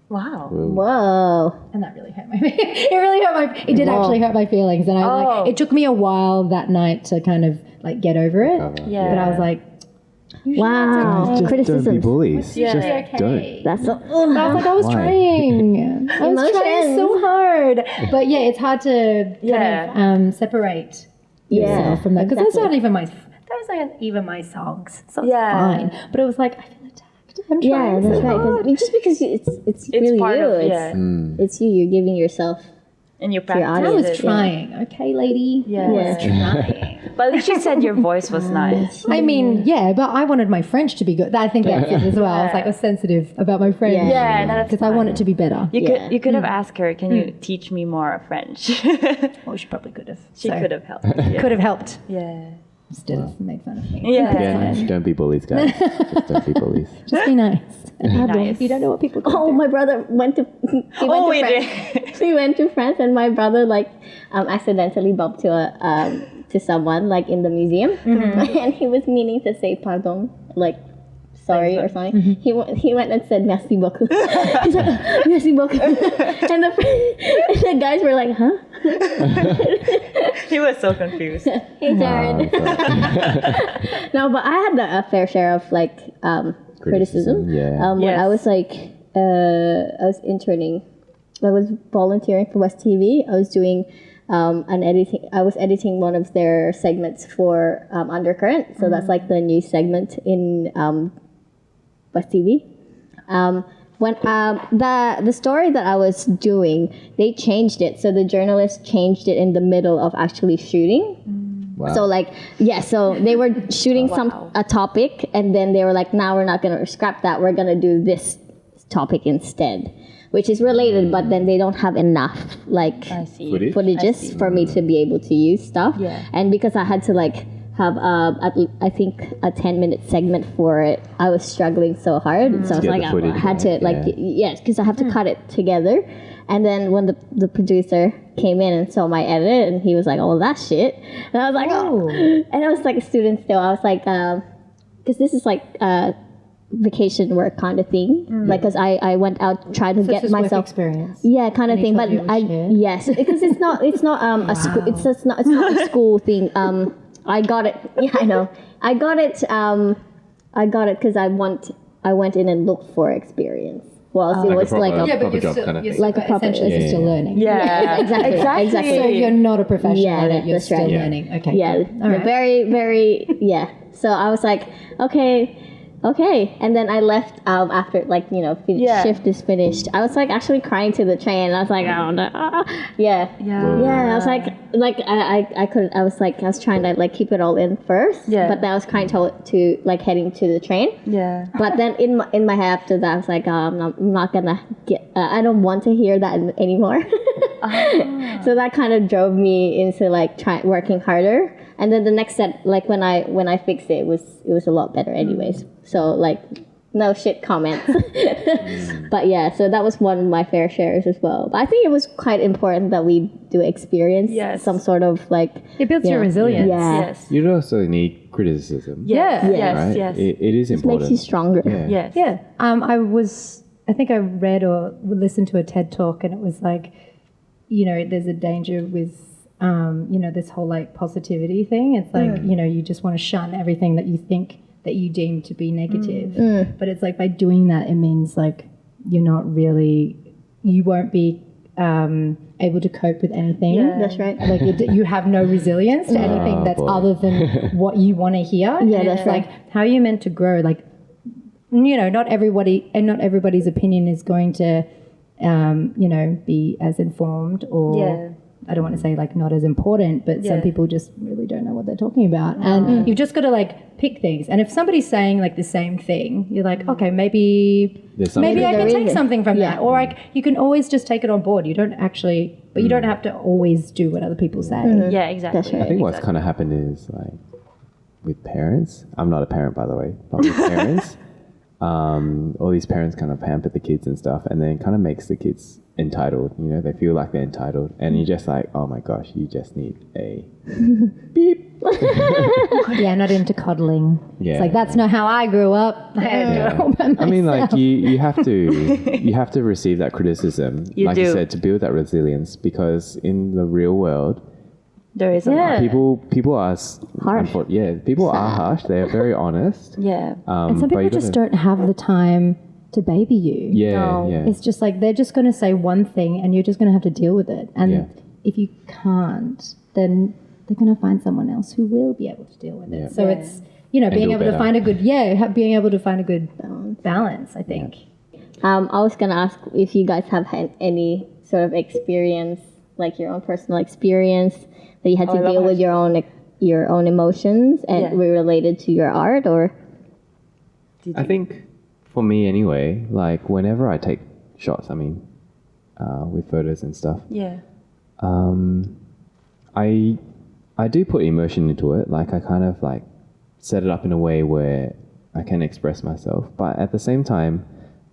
A: Wow.
C: Whoa.
B: and that really hurt it did actually hurt my feelings. And I was like, it took me a while that night to kind of like get over it.
A: Yeah.
B: But I was like,
C: Wow.
D: Just don't be
C: Criticism.
D: bullies.
A: Yeah.
D: Just
B: okay.
D: don't.
C: That's so.
B: I was like, I was
D: Why?
B: trying. I was trying
C: Emotions.
B: so hard. But yeah, it's hard to
A: Yeah.
B: kind of separate yourself from that. Because those aren't even my songs. So it's
A: Yeah.
B: fine. But it was like, I feel attacked. I'm
C: Yeah,
B: trying
C: that's
B: so
C: right. 'cause
B: hard.
C: just because it's really
A: part
C: you.
A: of-
C: It's,
A: yeah.
C: it's you. You're giving yourself.
A: And you
C: your
A: practice
B: I
C: audience.
B: was
A: it.
B: trying. Okay, lady.
A: Yeah.
B: I was trying.
A: But at least you said your voice was nice.
B: I mean, yeah, but I wanted my French to be good. I think that's it as well. I was like, I was sensitive about my French.
C: Yeah.
A: Yeah, that's
B: Because I want it to be better.
A: You could have asked her, can you teach me more French?
B: Well, she probably could have.
A: She
B: So,
A: could have helped. Yeah.
B: Could have helped
A: Yeah.
B: instead of made fun of me.
A: Yeah.
D: Again, don't be bullies, guys. Just don't be bullies.
B: Just be nice.
A: Nice.
B: You don't know what people go
C: Oh,
B: through.
C: my brother went to. He went
A: Oh,
C: to
A: we
C: France.
A: did.
C: We went to France, and my brother accidentally bumped to someone like in the museum, and he was meaning to say pardon, like sorry or something. He went and said merci beaucoup. He's like merci beaucoup, and the guys were like, huh?
A: He was so confused.
C: Hey, Jared. No, but I had a fair share of like criticism.
D: Yeah.
C: When I
A: Yes.
C: was I was interning. I was volunteering for West TV. I was doing I was editing one of their segments for Undercurrent. So that's like the news segment in West TV. When the story that I was doing, they changed it. So the journalist changed it in the middle of actually shooting.
D: Wow.
C: So so they were shooting a topic, and then they were like, now we're not gonna scrap that. We're gonna do this topic instead, which is related, but then they don't have enough
A: I see.
D: Footage?
C: footages for me to be able to use stuff.
A: Yeah.
C: And because I had to have I think a 10-minute segment for it, I was struggling so hard. So I was
D: get
C: like,
D: the
C: I
D: footage
C: had to
D: right,
C: yes, because I have to cut it together. And then when the producer came in and saw my edit, and he was like, "Oh, that shit," and I was like, "Oh," and I was like a student still. I was like, because this is like vacation work kind of thing, like because I went out trying to get
B: This is work
C: myself.
B: experience.
C: Yeah, kind of
B: And he
C: thing. But
B: told you it was shit?
C: yes, because it's not a school. It's just not a school thing. I got it. Yeah, I know. I got it because I went in and looked for experience. Well, it was like
D: proper-
C: a
D: proper job kind of thing.
C: Like a proper-
B: essentially
C: Yeah,
B: you're still learning.
A: Yeah.
C: exactly.
B: So you're not a professional
C: Yeah,
B: at it, you're
C: that's
B: still
C: right.
B: learning. Okay.
C: Yeah,
B: good. All right.
C: very, very, yeah. So I was like, okay, okay. And then I left after
A: Yeah.
C: shift is finished. I was like actually crying to the train. I was like, oh no. Yeah. Yeah, I was like I couldn't. I was trying to like keep it all in first.
A: Yeah.
C: But then I was crying to like heading to the train.
A: Yeah.
C: But then in my head after that, I was like, I'm not gonna get. I don't want to hear that anymore. So that kind of drove me into like working harder. And then the next step, like when I fixed it, it was a lot better, anyways. So like, no shit comments. But yeah, so that was one of my fair shares as well. But I think it was quite important that we do experience
A: Yes.
C: some sort of like.
B: It builds your resilience.
C: Yeah.
A: Yes.
D: You also need criticism.
A: Yes.
B: Yeah.
A: Yes.
D: Right?
A: Yes.
D: It is
C: It
D: important.
C: makes you stronger.
D: Yeah.
A: Yes.
B: Yeah. I think I read or listened to a TED talk, and it was like, there's a danger with, this whole like positivity thing. It's like, you just want to shun everything that you think that you deem to be negative. But it's like by doing that, it means like you won't be able to cope with anything.
A: Yeah.
C: That's right.
B: Like you have no resilience to anything that's
D: boy.
B: other than what you want to hear.
C: Yeah,
B: And
C: that's
B: it's like, how are you meant to grow? Like, not everybody's opinion is going to, be as informed or
A: Yeah.
B: I don't want to say like not as important, but some
A: Yeah.
B: people just really don't know what they're talking about. And you've just got to like pick things. And if somebody's saying like the same thing, you're like, okay, maybe
D: There's something
B: I
C: there
B: can take
C: is.
B: something from
C: Yeah.
B: that. Or like you can always just take it on board. You don't actually, but you don't have to always do what other people say.
A: Yeah. Exactly.
C: That's right.
D: I think what's kind of happened is like with parents. I'm not a parent, by the way, but with parents, all these parents kind of pamper the kids and stuff, and then kind of makes the kids entitled. They feel like they're entitled, and you're just like, oh my gosh, you just need a beep.
B: Yeah, not into coddling.
D: Yeah.
B: It's like that's not how I grew up. I had to do it all by
D: I mean, like
B: myself.
D: you have to receive that criticism,
A: You
D: like you
A: do.
D: said, to build that resilience. Because in the real world,
A: There is a
B: Yeah.
A: lot.
D: people are
C: Harsh.
D: people are harsh. They are very honest.
A: Yeah.
B: And some
D: but
B: people
D: you
B: just
D: gotta-
B: don't have the time to baby you.
D: Yeah,
A: No.
D: yeah.
B: It's just like they're just going to say one thing and you're just going to have to deal with it. And
D: Yeah.
B: if you can't, then they're going to find someone else who will be able to deal with
D: Yeah.
B: it. So
A: Yeah.
B: it's, being
D: do
B: able to
D: better.
B: find a good, being able to find a good balance, I think.
C: I was gonna ask if you guys have had any sort of experience, like your own personal experience that you had to
A: I love
C: deal with your own emotions and
A: Yeah.
C: related to your art, or
D: I think for me anyway, like whenever I take shots, I mean, with photos and stuff,
A: Yeah.
D: I do put emotion into it. Like I kind of like set it up in a way where I can express myself. But at the same time,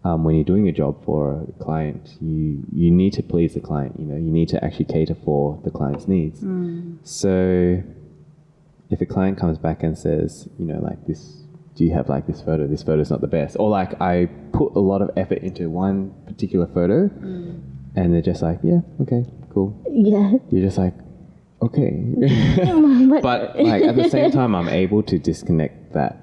D: when you're doing a job for a client, you need to please the client. You need to actually cater for the client's needs. So if a client comes back and says, like this, do you have like this photo? This photo's not the best. Or like I put a lot of effort into one particular photo, and they're just like, yeah, okay, cool.
C: yeah,
D: You're just like, okay. But like at the same time, I'm able to disconnect that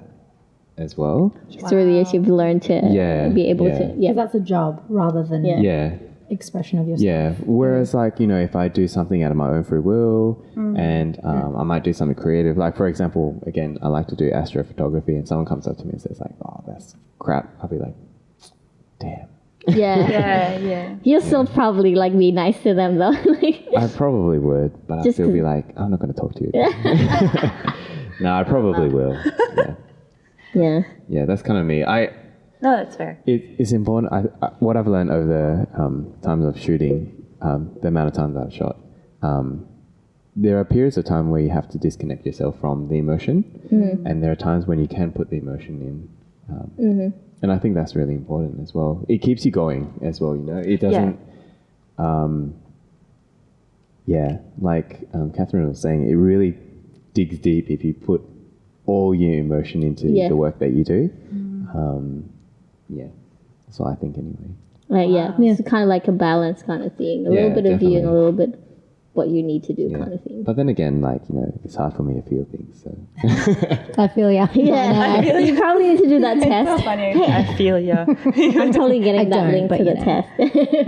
D: as well.
C: through the years you've learned to
D: Yeah,
C: be able
D: yeah.
C: to
B: Because that's a job rather than
C: Yeah.
D: Yeah.
B: expression of yourself.
D: Yeah. Whereas like, if I do something out of my own free will and I might do something creative, like for example, again, I like to do astrophotography and someone comes up to me and says like, oh, that's crap. I'll be like, damn.
C: yeah.
A: Yeah. Yeah.
C: You'll still probably like be nice to them though. Like,
D: I probably would, but I'd
C: Just
D: still be
C: 'cause-
D: like, I'm not going to talk to you again. No, I probably will. Yeah.
C: yeah.
D: Yeah, that's kind of me.
A: No, that's fair.
D: It's important. What I've learned over the times of shooting, the amount of times I've shot, there are periods of time where you have to disconnect yourself from the emotion, and there are times when you can put the emotion in. And I think that's really important as well. It keeps you going as well, It doesn't... like Catherine was saying, it really digs deep if you put all your emotion into
C: Yeah.
D: the work that you do. Yeah, that's what I think anyway.
C: Right, yeah. It's kind of like a balance kind of thing. A
D: Yeah,
C: little bit of you and a
D: definitely.
C: little bit what you need to do
D: Yeah.
C: kind of thing.
D: But then again, like, it's hard for me to feel things, so.
B: I feel yeah.
C: Yeah, you probably need to do that test.
A: Funny. I feel you.
C: I'm totally getting that
B: don't,
C: link
B: but
C: to the
B: you know.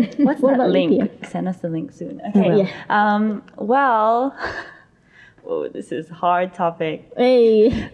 C: test.
A: What's
C: What
A: that
C: about
A: link?
C: you?
A: Send us the link soon. Okay.
C: Yeah.
A: Well, oh, this is a hard topic.
C: Hey,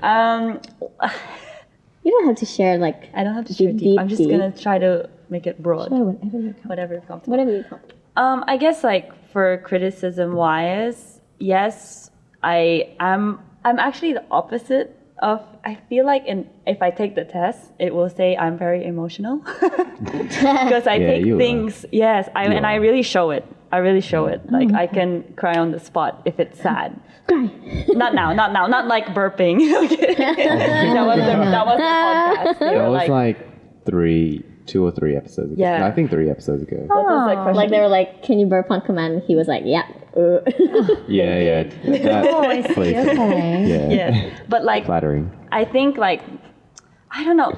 C: You don't have to share like
A: I don't have to share deep. I'm just
C: deep.
A: gonna try to make it broad.
B: Sure, whatever you're comfortable.
A: Whatever you're comfortable.
C: Whatever you call it.
A: I guess like for criticism wise, yes, I'm actually the opposite of. I feel like if I take the test, it will say I'm very emotional because I take
D: you are.
A: things. Yes, and I really show it. I really show it. Like I can cry on the spot if it's sad.
C: Cry.
A: Not now, not like burping. that was the podcast. They
D: That
A: were
D: was like 2 or 3 episodes ago.
A: Yeah.
D: I think 3 episodes ago.
A: What was that question?
C: Like they were like, "Can you burp on command?" He was like, "Yeah."
D: Yeah. That, please.
B: Okay.
D: Yeah.
A: Yes, but like
D: Flattering.
A: I think like I don't know.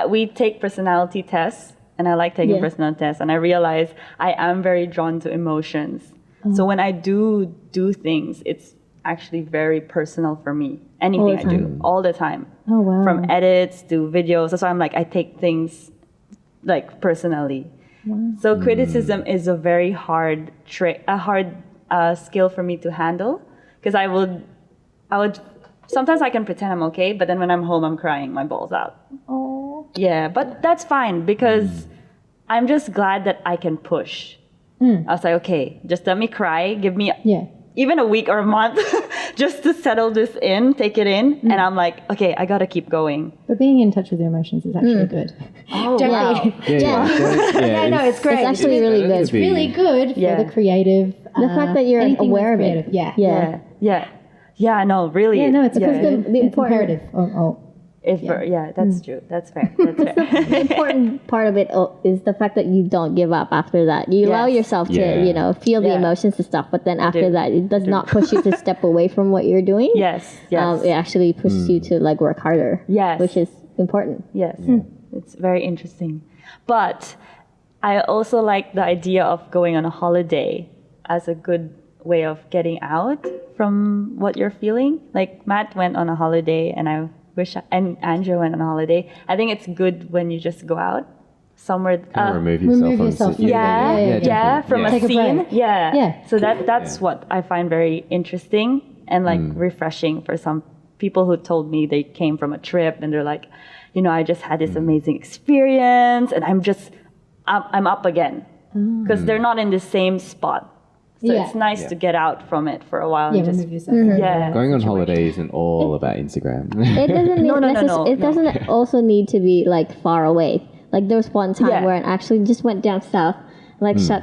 A: We take personality tests, and I like taking
C: Yeah.
A: personality tests, and I realize I am very drawn to emotions. So when I do things, it's actually very personal for me. Anything I do, all the time.
B: Oh wow.
A: From edits to videos. That's why I'm like I take things like personally. So criticism is a very hard skill for me to handle because I would sometimes I can pretend I'm okay, but then when I'm home I'm crying my balls out.
B: Oh.
A: Yeah, but that's fine because I'm just glad that I can push. I was like, okay, just let me cry, give me
B: Yeah.
A: even a week or a month just to settle this in, take it in, and I'm like, okay, I gotta keep going.
B: But being in touch with your emotions is actually good.
A: Oh,
B: Don't
C: wow.
B: be-
D: Yeah,
B: no, it's great.
C: It's actually really good.
B: It's really good for
A: Yeah.
B: the creative.
C: The fact that you're
B: anything
C: aware
B: that's
C: of it.
B: creative. Yeah.
A: Yeah, no, really.
B: Yeah, no, it's
C: Because the
B: it's
C: important
B: imperative. Oh.
A: That's true. That's fair. That's fair.
C: the important part of it is the fact that you don't give up after that. You allow
A: Yes.
C: yourself to,
D: Yeah.
C: Feel the
A: Yeah.
C: emotions and stuff, but then after
A: do.
C: that, it does not push you to step away from what you're doing.
A: Yes.
C: It actually pushes you to like work harder.
A: Yes.
C: Which is important.
A: Yes, it's very interesting. But I also like the idea of going on a holiday as a good way of getting out from what you're feeling. Like Matt went on a holiday, and and Andrew went on a holiday. I think it's good when you just go out somewhere.
D: Kind of remove yourself
B: remove
D: from
B: yourself
D: the
B: from
A: Yeah, from
D: Yeah.
A: a
B: Take a
A: scene.
B: break.
A: Yeah.
B: Yeah.
A: So that's what I find very interesting and like refreshing for some people who told me they came from a trip and they're like, I just had this amazing experience and I'm up again because they're not in the same spot. So
B: Yeah.
A: it's nice to get out from it for a while
B: Yeah,
A: and just
B: remove yourself. from
A: yeah.
D: Going on holiday isn't all about Instagram.
C: It doesn't
A: No, no,
C: it doesn't also need to be like far away. Like there was one time
A: Yeah.
C: where I actually just went down south, like shut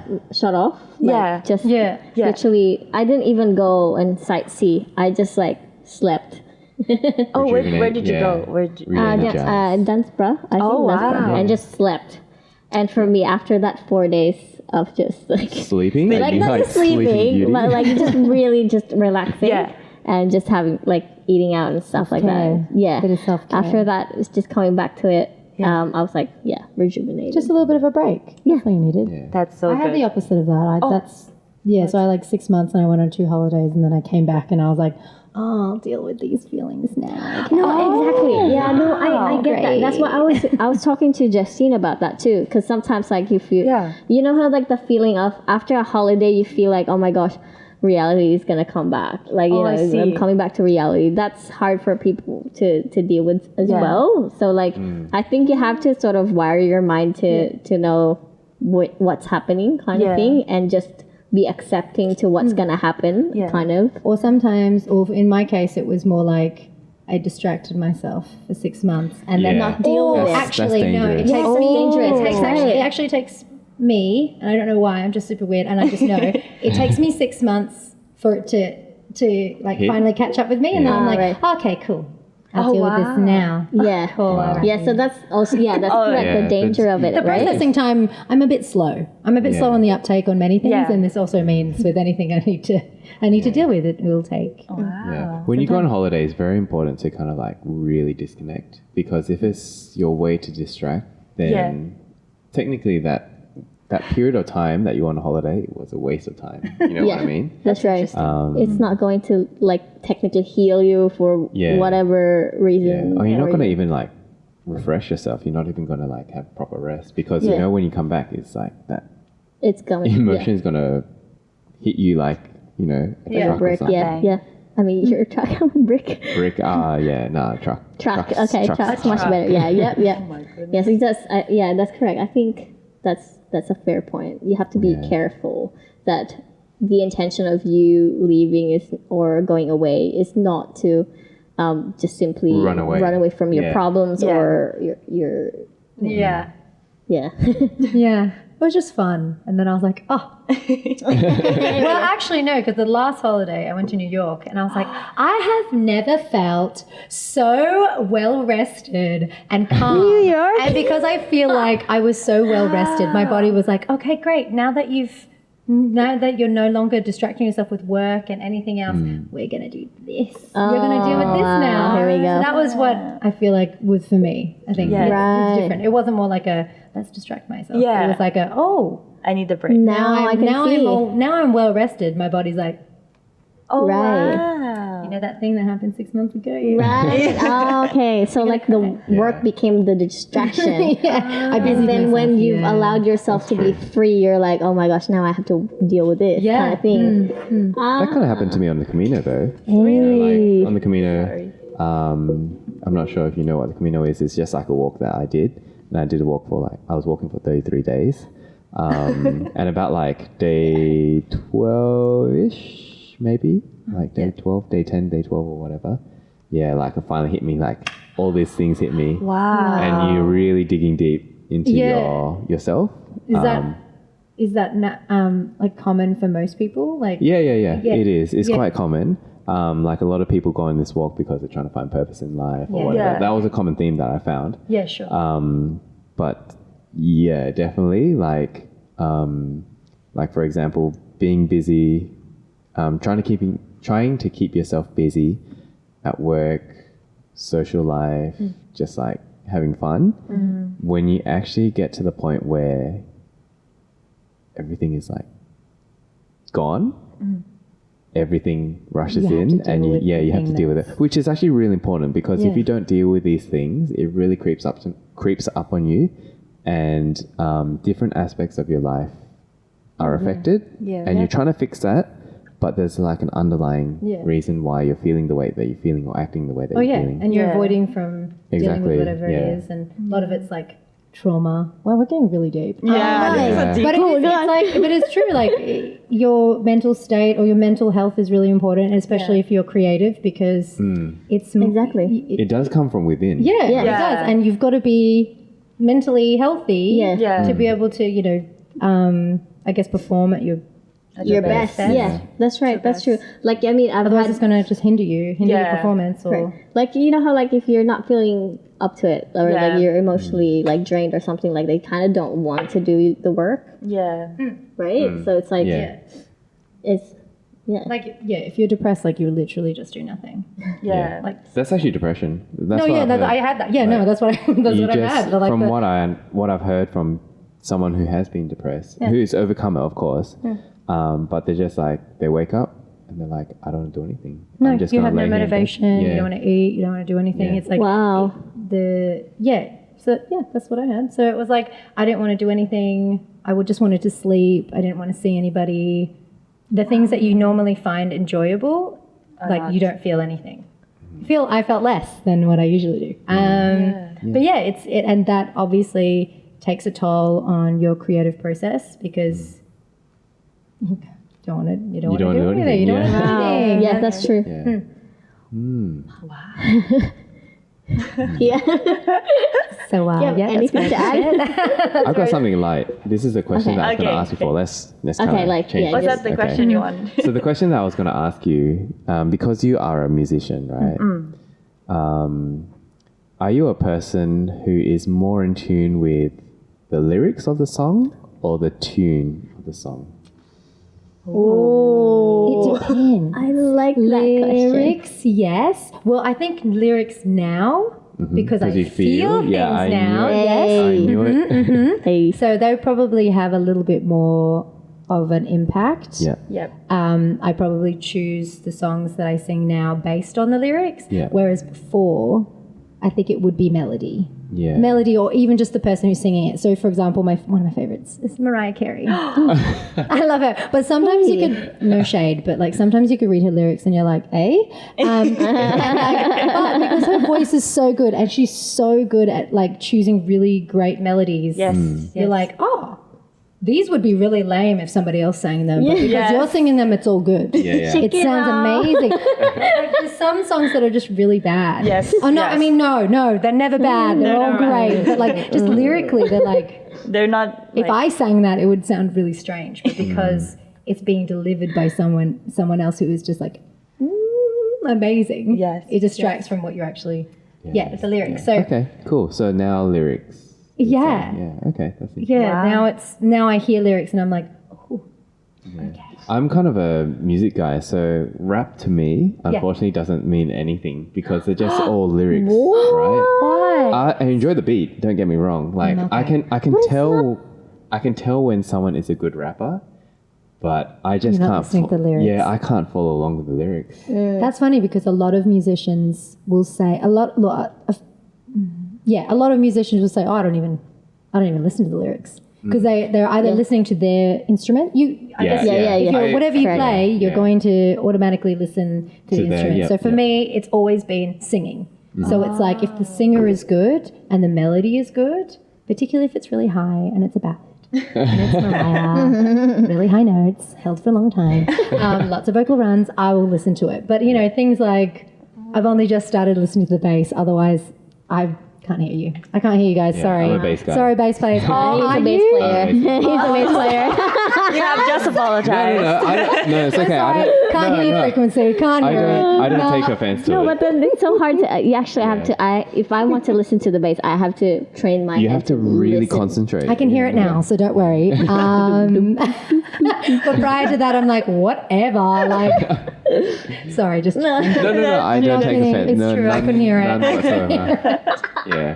C: off. Like,
A: Yeah.
C: Just
B: Yeah.
A: Yeah.
C: literally, I didn't even go and sightsee. I just like slept.
A: Oh, where
D: Rejuvenate,
A: did you
D: yeah.
A: go? Where'd you,
D: Re-energize.
C: Dunsborough. I think
A: Oh,
C: Dunsborough.
A: wow.
C: And just slept. And for me, after that 4 days of just like
D: Sleeping?
C: like
D: You
C: not just sleeping,
D: Beauty?
C: but like just really just relaxing.
A: Yeah.
C: And just having like eating out and stuff like that.
B: Self-care.
C: Yeah.
B: Bit of self-care.
C: After that, it's just coming back to it. I was like, rejuvenated.
B: Just a little bit of a break.
C: Yeah.
B: That's all you needed.
D: Yeah.
A: That's so
B: I had
A: good.
B: the opposite of that. So I like 6 months and I went on 2 holidays and then I came back and I was like, I'll deal with these feelings now.
C: No, exactly. Yeah, no, I get that.
B: great.
C: That's why I was talking to Justine about that too. Because sometimes like you feel,
A: Yeah.
C: you know how like the feeling of after a holiday you feel like, oh my gosh, reality is gonna come back. Like
A: I see.
C: I'm coming back to reality. That's hard for people to deal with as
A: Yeah.
C: well. So like I think you have to sort of wire your mind to know what's happening, kind
A: Yeah.
C: of thing, and just be accepting to what's gonna happen,
A: Yeah.
C: kind of.
B: Or sometimes, or in my case, it was more like I distracted myself for 6 months and then
D: Yeah.
B: not deal with it.
D: That's
B: Actually, no, it
D: dangerous.
B: takes
C: That's
B: me.
C: dangerous.
B: It actually takes me, and I don't know why. I'm just super weird, and I just know it takes me 6 months for it to like
D: Hit?
B: finally catch up with me, and then I'm like,
C: right.
B: okay, cool. I'll
A: Oh,
B: deal with
A: wow.
B: this now.
C: Yeah.
B: Cool.
C: Yeah, so that's also that's like
D: yeah,
C: the danger of it,
B: The
C: right?
B: processing time, I'm a bit slow. I'm a bit slow
D: Yeah.
B: on the uptake on many things,
A: Yeah.
B: and this also means with anything I need to deal with, it will take.
D: Yeah. When you go on holiday, it's very important to kind of like really disconnect because if it's your way to distract, then technically that period of time that you're on holiday was a waste of time. You know what I mean?
C: That's right. It's not going to like technically heal you for
D: Yeah.
C: whatever
D: Yeah.
C: reason.
D: Or you're not
C: or
D: going to even like refresh yourself. You're not even going to like have proper rest because
C: Yeah.
D: you know when you come back, it's like that
C: it's going
D: emotion is going to hit you like, a
A: Yeah.
D: truck or
C: break.
D: something.
C: Yeah, yeah. I mean, you're a truck. Brick.
D: Brick. Yeah. No. Truck.
C: Truck.
D: Trucks,
C: Okay,
D: trucks.
C: truck's much better. Yeah. Yep. Yep.
A: Oh my goodness.
C: Yes, it does. Yeah, that's correct. I think that's a fair point. You have to be
D: Yeah.
C: careful that the intention of you leaving is or going away is not to just simply
D: Run away.
C: from your
D: Yeah.
C: problems
A: Yeah.
C: or your
B: Yeah.
C: yeah.
B: Yeah. It was just fun. And then I was like, oh. Well, actually, no, because the last holiday I went to New York and I was like, I have never felt so well rested and calm.
C: New York?
B: And because I feel like I was so well rested, my body was like, okay, great. Now that you're no longer distracting yourself with work and anything else, we're going to do this. You're going to do it this now.
C: Here we go.
B: So that was what I feel like was for me. I think
A: Yeah.
B: it's
C: Right.
B: different. It wasn't more like a, let's distract myself.
A: Yeah.
B: It was like a,
A: I need a break.
C: Now I can see.
B: now I'm well rested. My body's like,
A: Oh,
C: Right.
A: wow.
B: you know that thing that happened 6 months ago?
C: Right. Oh, okay. So like the work became the distraction.
B: Yeah. I
C: And
B: busied
C: then when
B: myself,
C: you've
B: yeah.
C: allowed yourself to be free, you're like, oh my gosh, now I have to deal with this
B: Yeah.
C: kind of thing.
D: That kind of happened to me on the Camino, though.
C: Really?
D: Like on the Camino,
A: Sorry.
D: I'm not sure if you know what the Camino is. It's just like a walk that I did, and I did a walk for I was walking for 33 days, and about like day 12ish, maybe like day 12, day 10, day 12, or whatever. Yeah, like it finally hit me. Like all these things hit me,
A: Wow.
D: and you're really digging deep into
B: Yeah.
D: yourself.
B: Is that like common for most people? Like,
D: Yeah.
B: Yeah.
D: It is. It's
B: Yeah.
D: quite common. Like a lot of people go on this walk because they're trying to find purpose in life or
B: Yeah.
D: whatever.
A: Yeah.
D: That was a common theme that I found.
B: yeah, sure.
D: But yeah, definitely like for example, being busy, trying to keep yourself busy at work, social life, just like having fun. When you actually get to the point where everything is like gone, everything rushes
B: You have
D: in,
B: to deal
D: and
B: with
D: you
B: the
D: have to
B: thing
D: deal with it, which is actually really important because if
B: Yeah.
D: you don't deal with these things, it really creeps up on you, and different aspects of your life are affected,
A: Yeah.
D: and you're trying to fix that. But there's like an underlying
B: Yeah.
D: reason why you're feeling the way that you're feeling or acting the way that
B: Oh
D: you're
B: yeah,
D: feeling.
B: and you're
A: Yeah.
B: avoiding from dealing
D: Exactly,
B: with whatever
D: yeah.
B: it is, and a lot of it's like trauma. Well, we're getting really deep.
A: Yeah,
C: Nice.
A: this is a deep
B: But
C: Cool,
B: it's
C: go on.
B: like, but it's true. Like your mental state or your mental health is really important, especially if you're creative, because it's
C: Exactly.
D: It does come from within.
B: Yeah,
C: Yeah.
B: it does, and you've got to be mentally healthy
C: Yeah.
A: Yeah.
B: to be able to, I guess, perform at your
C: Your best. Yeah, that's right. That's true. Like, I mean, I've
B: Otherwise,
C: had
B: it's going to just hinder your
A: Yeah.
B: performance. Or
C: Right. Like, you know how like if you're not feeling up to it or
A: Yeah.
C: like you're emotionally like drained or something, like they kind of don't want to do the work,
A: Yeah.
C: right? So it's like
D: Yeah.
C: it's
B: if you're depressed, like you literally just do nothing.
A: Yeah.
B: Like
D: That's actually depression. That's
B: no,
D: what
B: yeah,
D: I've
B: that's,
D: heard.
B: I had that. Yeah, no, that's what I that's
D: You
B: what I
D: just-
B: had. But like
D: from
B: the-
D: what I've heard from someone who has been depressed, who's overcome it, of course, but they're just like they wake up and they're like, I don't want to do anything.
B: no,
D: I'm just
B: you
D: gonna
B: have no
D: lay here in bed."
B: motivation.
D: Yeah.
B: You don't want to eat. You don't want to do anything.
D: Yeah.
B: It's like
C: wow.
B: So yeah, that's what I had. So it was like I didn't want to do anything. I would just wanted to sleep. I didn't want to see anybody. The things that you normally find enjoyable, like you don't feel anything. I felt less than what I usually do. But yeah, and that obviously takes a toll on your creative process because you don't want to do anything. You don't want to do
C: Wow.
B: anything.
C: Yeah, that's true.
D: Yeah.
C: Yeah.
B: So
C: Yeah,
B: yeah, that's
C: anything to add?
D: I've got something light. This is the question
C: Okay.
D: that I was going to
A: Okay.
D: ask before. Let's
C: Okay,
D: kind of
C: like,
D: change
C: yeah,
A: What's
C: just-
A: that the question you want?
D: So the question that I was going to ask you, because you are a musician, right? Are you a person who is more in tune with the lyrics of the song or the tune of the song?
C: Oh,
B: It depends.
C: I like that question.
B: Lyrics, yes. Well, I think lyrics now because I
D: you
B: feel things
D: yeah, I
B: now.
D: knew it.
B: Yes.
D: I knew it.
C: Hey.
B: So they probably have a little bit more of an impact.
D: Yeah.
A: Yep.
B: I probably choose the songs that I sing now based on the lyrics.
D: Yeah.
B: Whereas before, I think it would be melody.
D: Yeah.
B: melody or even just the person who's singing it. So, for example, one of my favorites is Mariah Carey. I love her. But sometimes you could, no shade, but like sometimes you could read her lyrics and you're like, eh? But because her voice is so good and she's so good at like choosing really great melodies.
A: Yes.
B: You're like, oh, these would be really lame if somebody else sang them. But because
A: Yes.
B: you're singing them, it's all good.
D: Yeah.
B: It sounds amazing. Like, there's some songs that are just really bad.
A: Yes,
B: Oh no,
A: yes.
B: I mean no, they're never bad. They're all great. But like just lyrically, they're like,
A: They're not.
B: if I sang that, it would sound really strange. But because it's being delivered by someone else who is just like amazing.
A: Yes,
B: it distracts from what you're actually. Yeah, it's the lyrics. So
D: Okay, cool. So now lyrics.
B: yeah.
D: Yeah, okay. That's interesting.
B: Yeah,
A: Wow.
B: now I hear lyrics and I'm like, oh,
D: I'm kind of a music guy, so rap to me, unfortunately, doesn't mean anything because they're just all lyrics, right?
A: Why?
D: I enjoy the beat. Don't get me wrong. Like I can tell when someone is a good rapper, but I just
B: You're not
D: can't.
B: listening to the lyrics.
D: Yeah, I can't follow along with the lyrics.
B: That's funny because a lot of musicians will say a lot of musicians will say, "Oh, I don't even listen to the lyrics," because they're either listening to their instrument.
C: Yeah,
B: If you're, whatever you
C: Correct.
B: play, you're going to automatically listen to the
D: their-
B: instrument.
D: yep,
B: So for
D: yep.
B: me, it's always been singing. So it's like if the singer is good and the melody is good, particularly if it's really high and it's a ballad. And it's Mariah, really high notes, held for a long time, lots of vocal runs, I will listen to it. But, you know, things like I've only just started listening to the bass, otherwise I can't hear you. I can't hear you guys, sorry.
D: I'm a bass guy.
B: Sorry, bass players. Oh,
C: He's
B: are
C: a bass
B: you?
C: player. He's a bass player.
A: You have just apologized.
D: No, it's okay.
B: Can't hear frequency, can't hear it.
D: I don't take offense to
C: No,
D: it.
C: but then it's so hard to. You actually have to. If I want to listen to the bass, I have to train my.
D: You
C: head
D: have to really
C: listen.
D: concentrate.
B: I can hear it now, so don't worry. But prior to that, I'm like, whatever. Like, sorry, just.
D: No, I don't take
B: kidding.
D: offense.
B: It's
D: No,
B: true, I
D: none-
B: couldn't hear it.
D: none whatsoever. Yeah,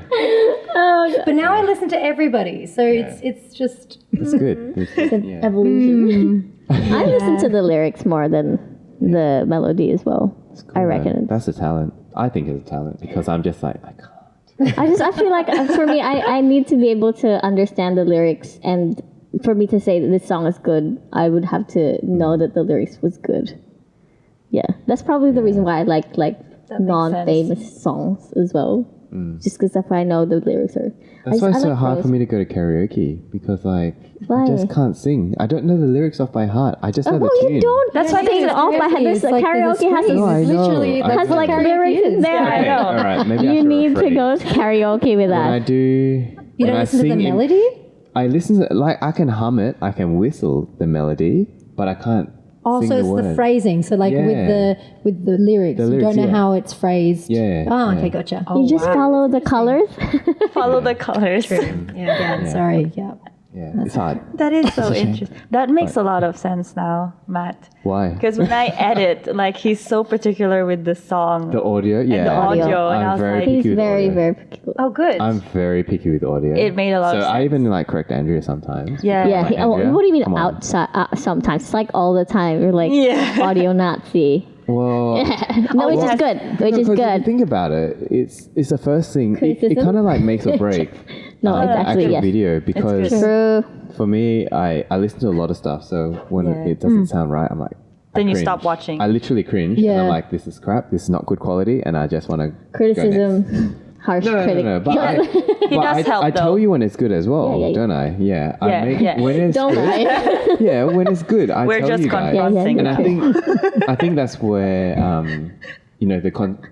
B: But now I listen to everybody, so it's just.
D: it's good.
C: It's an
D: Yeah.
C: evolution. I listen to the lyrics more than the melody as well. I reckon.
D: That's a talent. I think it's a talent because I'm just like, I can't.
C: I feel like for me, I need to be able to understand the lyrics, and for me to say that this song is good, I would have to know that the lyrics was good. Yeah, that's probably the reason why I like non-famous songs as well. Just because if I know the lyrics are.
D: That's why it's so hard
C: those.
D: for me to go to karaoke because like
C: Why?
D: I just can't sing. I don't know the lyrics off by heart. I just know
C: Oh,
D: the tune.
C: you don't.
A: That's why
C: sing
A: they
C: it off by head. There's like karaoke has
D: No, I know.
B: Literally,
D: I
B: that's
C: has
D: know.
C: like
B: karaoke
C: lyrics in
B: is.
C: there.
A: I
D: Okay,
A: know.
D: all right. Maybe I
C: You
D: should
C: need to
D: rephrase.
C: go to karaoke with
D: When I
C: us.
D: do.
B: You
D: when
B: don't
D: I
B: listen to the
D: sing in-
B: melody?
D: I listen to like I can hum it. I can whistle the melody, but I can't.
B: Also,
D: sing
B: it's
D: the
B: the
D: word.
B: phrasing. So, like
D: Yeah.
B: with the lyrics,
D: The
B: you
D: lyrics,
B: don't know
D: yeah.
B: how it's phrased.
D: Yeah,
B: Oh,
D: yeah.
B: okay, gotcha.
C: You just follow the colors.
A: Follow the colors.
B: Yeah. Sorry. Yeah.
D: Yeah, it's hard.
A: That is so interesting. That makes a lot of sense now, Matt.
D: Why?
A: Because when I edit, like he's so particular with the song.
D: The audio, yeah.
A: the audio, and I
D: I'm
A: was
D: very
A: like-
D: picky
C: He's
D: with
C: very,
D: audio.
C: very particular.
A: Oh, good.
D: I'm very picky with audio.
A: It made a lot of
D: So I
A: sense.
D: even like correct Andrea sometimes.
A: Yeah.
C: Yeah.
D: Like, Andrea,
C: What do you mean
D: come on.
C: outside? Sometimes it's like all the time. You're like
A: Yeah.
C: audio Nazi.
D: Well,
C: No, which
A: yes.
C: is good. Which is
D: because if you
C: good.
D: think about it, it's the first thing. It
C: Criticism?
D: kind of like makes or break
C: No,
D: the
C: exactly.
D: actual
C: Yes.
D: video because
C: True.
D: for me, I listen to a lot of stuff. So when
A: Yeah.
D: it doesn't sound right, I'm like. I
A: Then you
D: cringe.
A: stop watching.
D: I literally cringe, and
B: Yeah.
D: I'm like, "This is crap. This is not good quality," and I just want to
C: Criticism. Harsh
D: No,
C: critic.
D: but
A: He does help,
D: I tell
A: though.
D: you when it's good as well,
C: Yeah, yeah.
D: don't I? Yeah,
A: Yeah,
D: I make
A: yeah.
D: when it's
C: Don't
D: good.
C: lie.
D: Yeah, when it's good, I
A: We're
D: tell
A: just
D: you guys.
A: confronting.
D: And I think that's where you know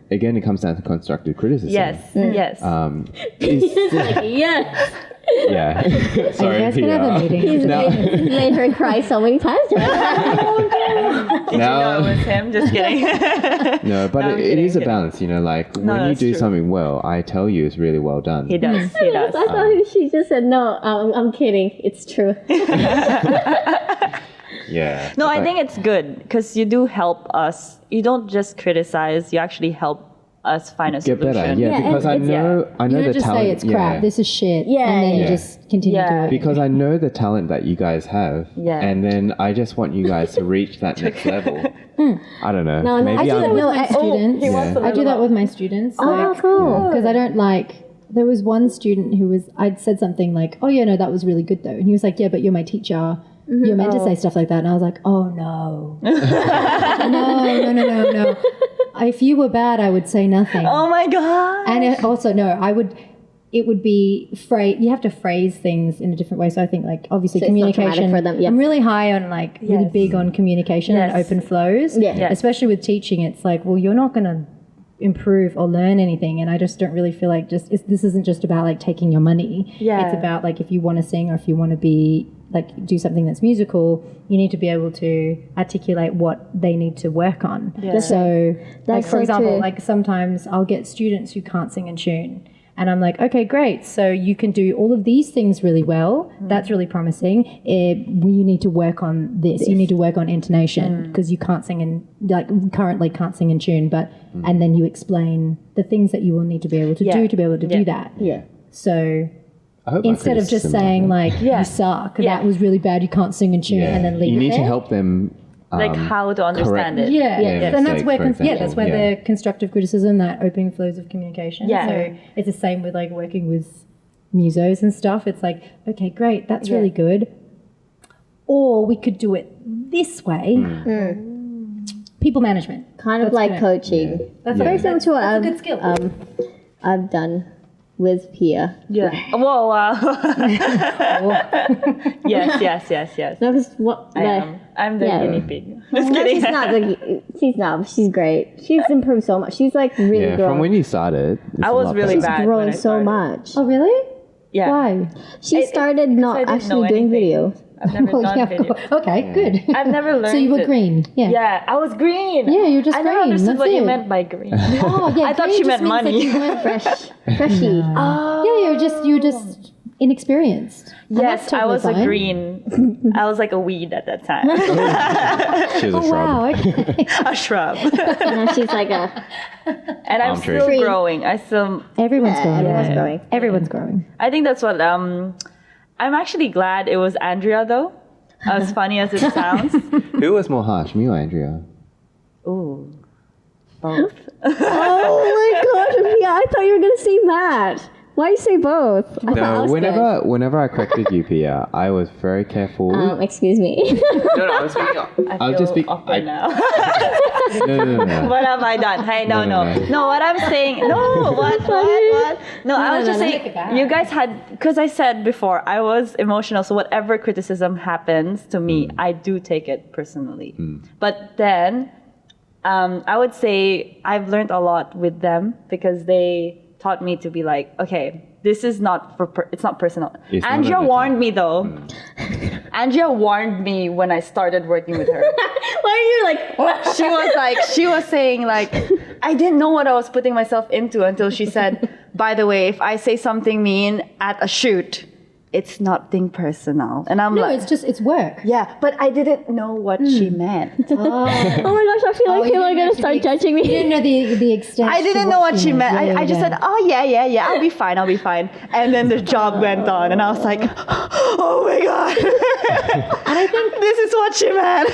D: again it comes down to constructive criticism.
A: Yes. Yes.
D: It's,
C: Yes.
D: yeah.
B: Are you
D: Sorry,
B: guys gonna have a
D: PR.
B: meeting?
C: He's made her cry so many times.
A: Did you know it was him? Just kidding.
D: No, but
A: I'm
D: it is a
A: kidding.
D: balance, you know. Like when you
A: that's
D: do
A: true.
D: something well, I tell you it's really well done.
A: He does. He does.
C: I thought she just said no. I'm kidding. It's true.
D: Yeah.
A: No, I
D: But-
A: think it's good because you do help us. You don't just criticize. You actually help us find a
D: get
A: solution.
D: better. Yeah,
C: Yeah,
D: because
C: and
D: I
C: it's-
D: know
B: You
D: the
B: don't just
D: talent.
B: say it's crap.
D: yeah.
B: This is shit.
C: Yeah,
B: and then you
C: yeah.
B: just continue
A: Yeah.
B: to do it.
D: Because I know the talent that you guys have,
A: Yeah.
D: and then I just want you guys to reach that next level. I don't know.
C: No,
D: Maybe
B: I do that
D: I'm.
B: with my students.
A: he wants to
B: I do that with my students.
C: Oh, cool.
B: Because I don't like there was one student who was, I'd said something like, oh yeah, no, that was really good though. And he was like, yeah, but you're my teacher. You're meant to say stuff like that. And I was like, oh no. No. If you were bad, I would say nothing.
A: Oh my God.
B: And also, no, it would be you have to phrase things in a different way. So I think like obviously
C: So it's not traumatic
B: communication,
C: for them, yeah.
B: I'm really high on like really
A: Yes.
B: big on communication and
A: Yes.
B: open flows.
C: Yeah.
A: Yes.
B: Especially with teaching, it's like, well, you're not going to improve or learn anything. And I just don't really feel like this isn't just about like taking your money.
A: Yeah.
B: It's about like if you want to sing or if you want to be like do something that's musical, you need to be able to articulate what they need to work on.
A: Yeah.
B: So like
C: That's
B: for
C: so
B: example,
C: true.
B: like sometimes I'll get students who can't sing in tune. And I'm like, okay, great. So you can do all of these things really well. That's really promising. You need to work on this. You need to work on intonation because you can't sing currently can't sing in tune. But and then you explain the things that you will need to be able to do to be able to do that.
C: Yeah.
B: So
D: I hope my
B: instead of just
D: criticism
B: saying
D: like
B: like
A: Yeah.
B: you suck,
A: Yeah.
B: that was really bad, you can't sing in tune,
D: that.
B: and then leave
D: you
B: it
D: need
B: there.
D: to help them.
A: Like how to understand
D: correct-
A: it.
B: Yeah,
D: Yeah,
B: and that's where
D: mistakes, for
B: that's where
D: example,
B: the constructive criticism, that opening flows of communication.
A: Yeah.
B: So it's the same with like working with musos and stuff. It's like, okay, great, that's really good. Or we could do it this way. People management.
C: Kind of
B: That's
C: like
B: good.
C: coaching.
B: That's
C: Very similar to what
B: that's a good skill.
C: I've done with Pia.
A: Yeah. Whoa, wow. yes.
C: No, because what
A: I'm the
C: Yeah.
A: guinea pig. Just
C: No,
A: kidding.
C: she's not. But she's great. She's improved so much. She's like really
D: Yeah,
C: grown.
D: from when you started, it's
A: I
D: a
A: was
D: lot
A: really
D: better.
A: bad.
C: grown
A: when I
C: so
A: started.
C: much.
B: Oh, really?
A: Yeah.
B: Why?
C: She started
A: I
C: not
A: didn't know
C: actually doing
A: anything.
C: video.
A: I've never
B: Oh,
A: done
B: yeah,
A: video.
B: okay, good.
A: I've never learned.
B: So you were
A: it.
B: green. Yeah.
A: Yeah, I was green.
B: Yeah, you're just
A: I never
B: green,
A: understood
B: that's
A: what you
B: it.
A: meant by green.
B: Oh, yeah.
A: I thought
B: green
A: she
B: just
A: meant
B: means that
A: money.
B: you weren't
C: Freshie.
B: Yeah, you're just inexperienced. And
A: Yes,
B: that's
A: I
B: totally
A: was a
B: fine.
A: green. I was like a weed at that time.
D: She was a
B: Oh,
D: shrub.
B: wow. Okay.
A: A shrub.
C: Now she's like a.
A: And I'm
D: Palm tree.
A: still growing.
B: Everyone's growing.
C: Everyone's growing.
B: Everyone's growing.
A: I think that's what I'm actually glad it was Andrea though. As funny as it sounds.
D: Who was more harsh, me or Andrea?
A: Ooh. Both.
C: Oh my gosh, Pia! I thought you were gonna say Matt. Why you say both? I thought I
D: No,
C: was
D: whenever I corrected you, Pia, I was very careful.
C: good. Excuse me.
D: No, I was speaking.
A: I
D: just
A: feel
D: speak.
A: awkward now.
D: No.
A: What have I done? Hey, no.
D: No.
A: No, what I'm saying, no, what? No, I was just
B: Take it
A: saying,
B: back.
A: you guys had, because I said before, I was emotional, so whatever criticism happens to me, I do take it personally. But then, I would say I've learned a lot with them because they taught me to be like, okay, this is not it's not personal.
D: It's not
A: Andrea
D: an
A: warned me though. Andrea warned me when I started working with her.
C: Why are you like?
A: She was saying like, I didn't know what I was putting myself into until she said, by the way, if I say something mean at a shoot, it's nothing personal. And I'm
B: No,
A: like,
B: it's work.
A: yeah, but I didn't know what she meant.
C: Oh my gosh! I feel like people are gonna start judging
B: You
C: me.
B: didn't know the extent.
A: I didn't know what she meant.
B: Yeah,
A: I just
B: yeah.
A: said, oh yeah, I'll be fine. And then the job went on and I was like, oh my God.
B: And I think
A: This is what she meant.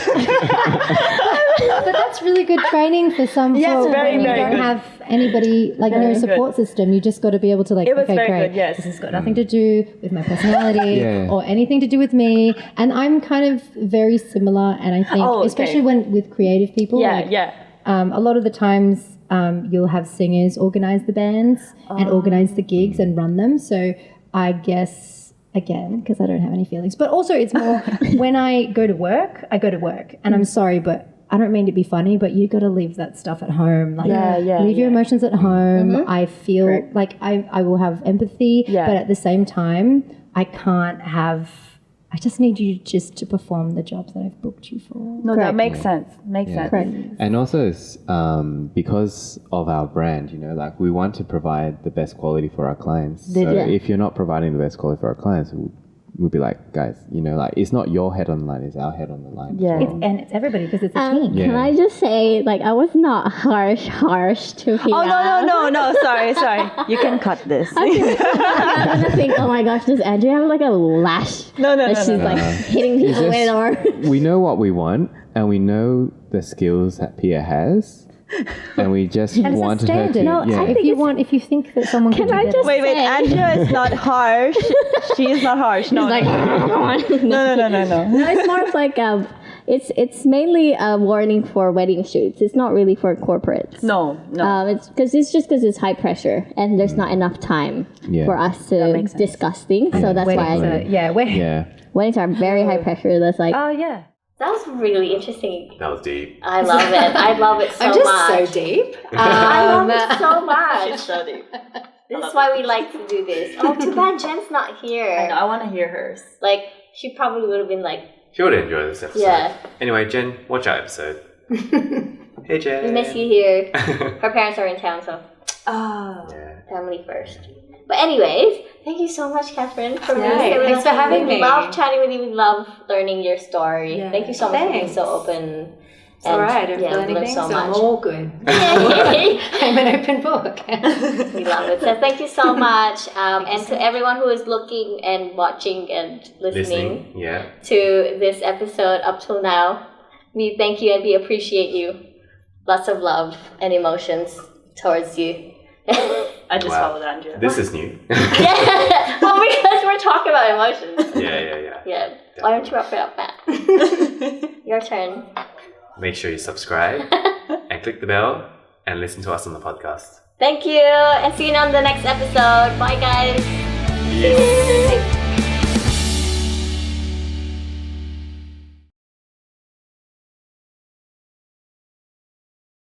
B: but that's really good training for some.
A: Yes,
B: for
A: very,
B: when you
A: very
B: don't
A: good.
B: have anybody like no
A: good.
B: support system. You just got to be able to like.
A: It was
B: okay,
A: very
B: great.
A: good, yes.
B: This has got nothing to do with my personality
D: Yeah.
B: or anything to do with me. And I'm kind of very similar. And I think,
A: Oh, okay.
B: especially when with creative people, like,
A: Yeah.
B: a lot of the times you'll have singers organize the bands and organize the gigs and run them. So I guess, again, because I don't have any feelings, but also it's more when I go to work, and I'm sorry, but I don't mean to be funny, but you got to leave that stuff at home. Like, leave your emotions at home. I feel like I will have empathy,
A: Yeah.
B: but at the same time, I just need you just to perform the jobs that I've booked you for.
A: No, that makes sense. Makes sense.
B: Correct.
D: And also, it's, because of our brand, like we want to provide the best quality for our clients. So
C: Yeah.
D: if you're not providing the best quality for our clients, we'll be like, guys, like it's not your head on the line, it's our head on the line. as
A: Yeah.
D: well.
B: And it's everybody because it's a team.
D: Yeah.
C: Can I just say, like, I was not harsh to Pia.
A: Oh, no. Sorry. You can cut this.
C: I'm gonna think, oh my gosh, does Andrea have like a lash?
A: No,
C: that she's like hitting people
D: It's
C: with,
D: just-
C: or
D: we know what we want and we know the skills that Pia has. and we just
B: And it's a
D: wanted her to.
B: standard.
C: No,
D: yeah.
C: I think
B: If you think that someone
C: Can
B: can do
C: I
B: that,
C: just-
A: Wait,
C: Say.
A: Andrea is not harsh. She is not harsh. No,
C: like,
A: no, no.
C: no, it's more of like it's mainly a warning for wedding shoots. It's not really for corporates.
A: No.
C: It's because it's high pressure and there's not enough time
D: Yeah.
C: for us to
A: makes sense.
C: discuss things. So that's why
D: Yeah.
C: weddings are very high pressure. That's like
A: Oh yeah.
C: that was really interesting.
E: That was deep.
C: I love it. I love it so
F: I'm just
C: much.
F: so deep.
C: I love it so much.
A: So deep.
C: This is why we like to do this. Oh, too bad Jen's not here.
A: I know. I want to hear hers.
C: Like she probably would have been like,
E: She would enjoy this episode.
C: Yeah.
E: Anyway, Jen, watch our episode. Hey, Jen.
C: we miss you here. Her parents are in town, so
A: Oh.
E: Yeah.
C: family first. But anyways, thank you so much, Catherine, for being
F: Yay,
C: here with
F: thanks
C: us.
F: for having
C: We
F: me.
C: love chatting with you. We love learning your story.
F: Yeah.
C: Thank you so much for being
F: Thanks.
C: so open.
F: It's all right. I don't
C: yeah,
F: feel
C: we learned
F: anything,
C: so
F: so I'm
C: much.
F: all good.
C: Yay.
F: I'm an open book.
C: We love it. So thank you so much. And to everyone who is looking and watching and listening
E: Yeah.
C: to this episode up till now, we thank you and we appreciate you. Lots of love and emotions towards you.
A: I just
E: Wow.
A: followed Andrea.
E: This is new.
C: Yeah, well, because we're talking about emotions.
E: Yeah.
C: Yeah. Why don't you wrap it up, Matt? Your turn.
E: Make sure you subscribe and click the bell and listen to us on the podcast.
C: Thank you, and see you on the next episode. Bye, guys.
E: Peace.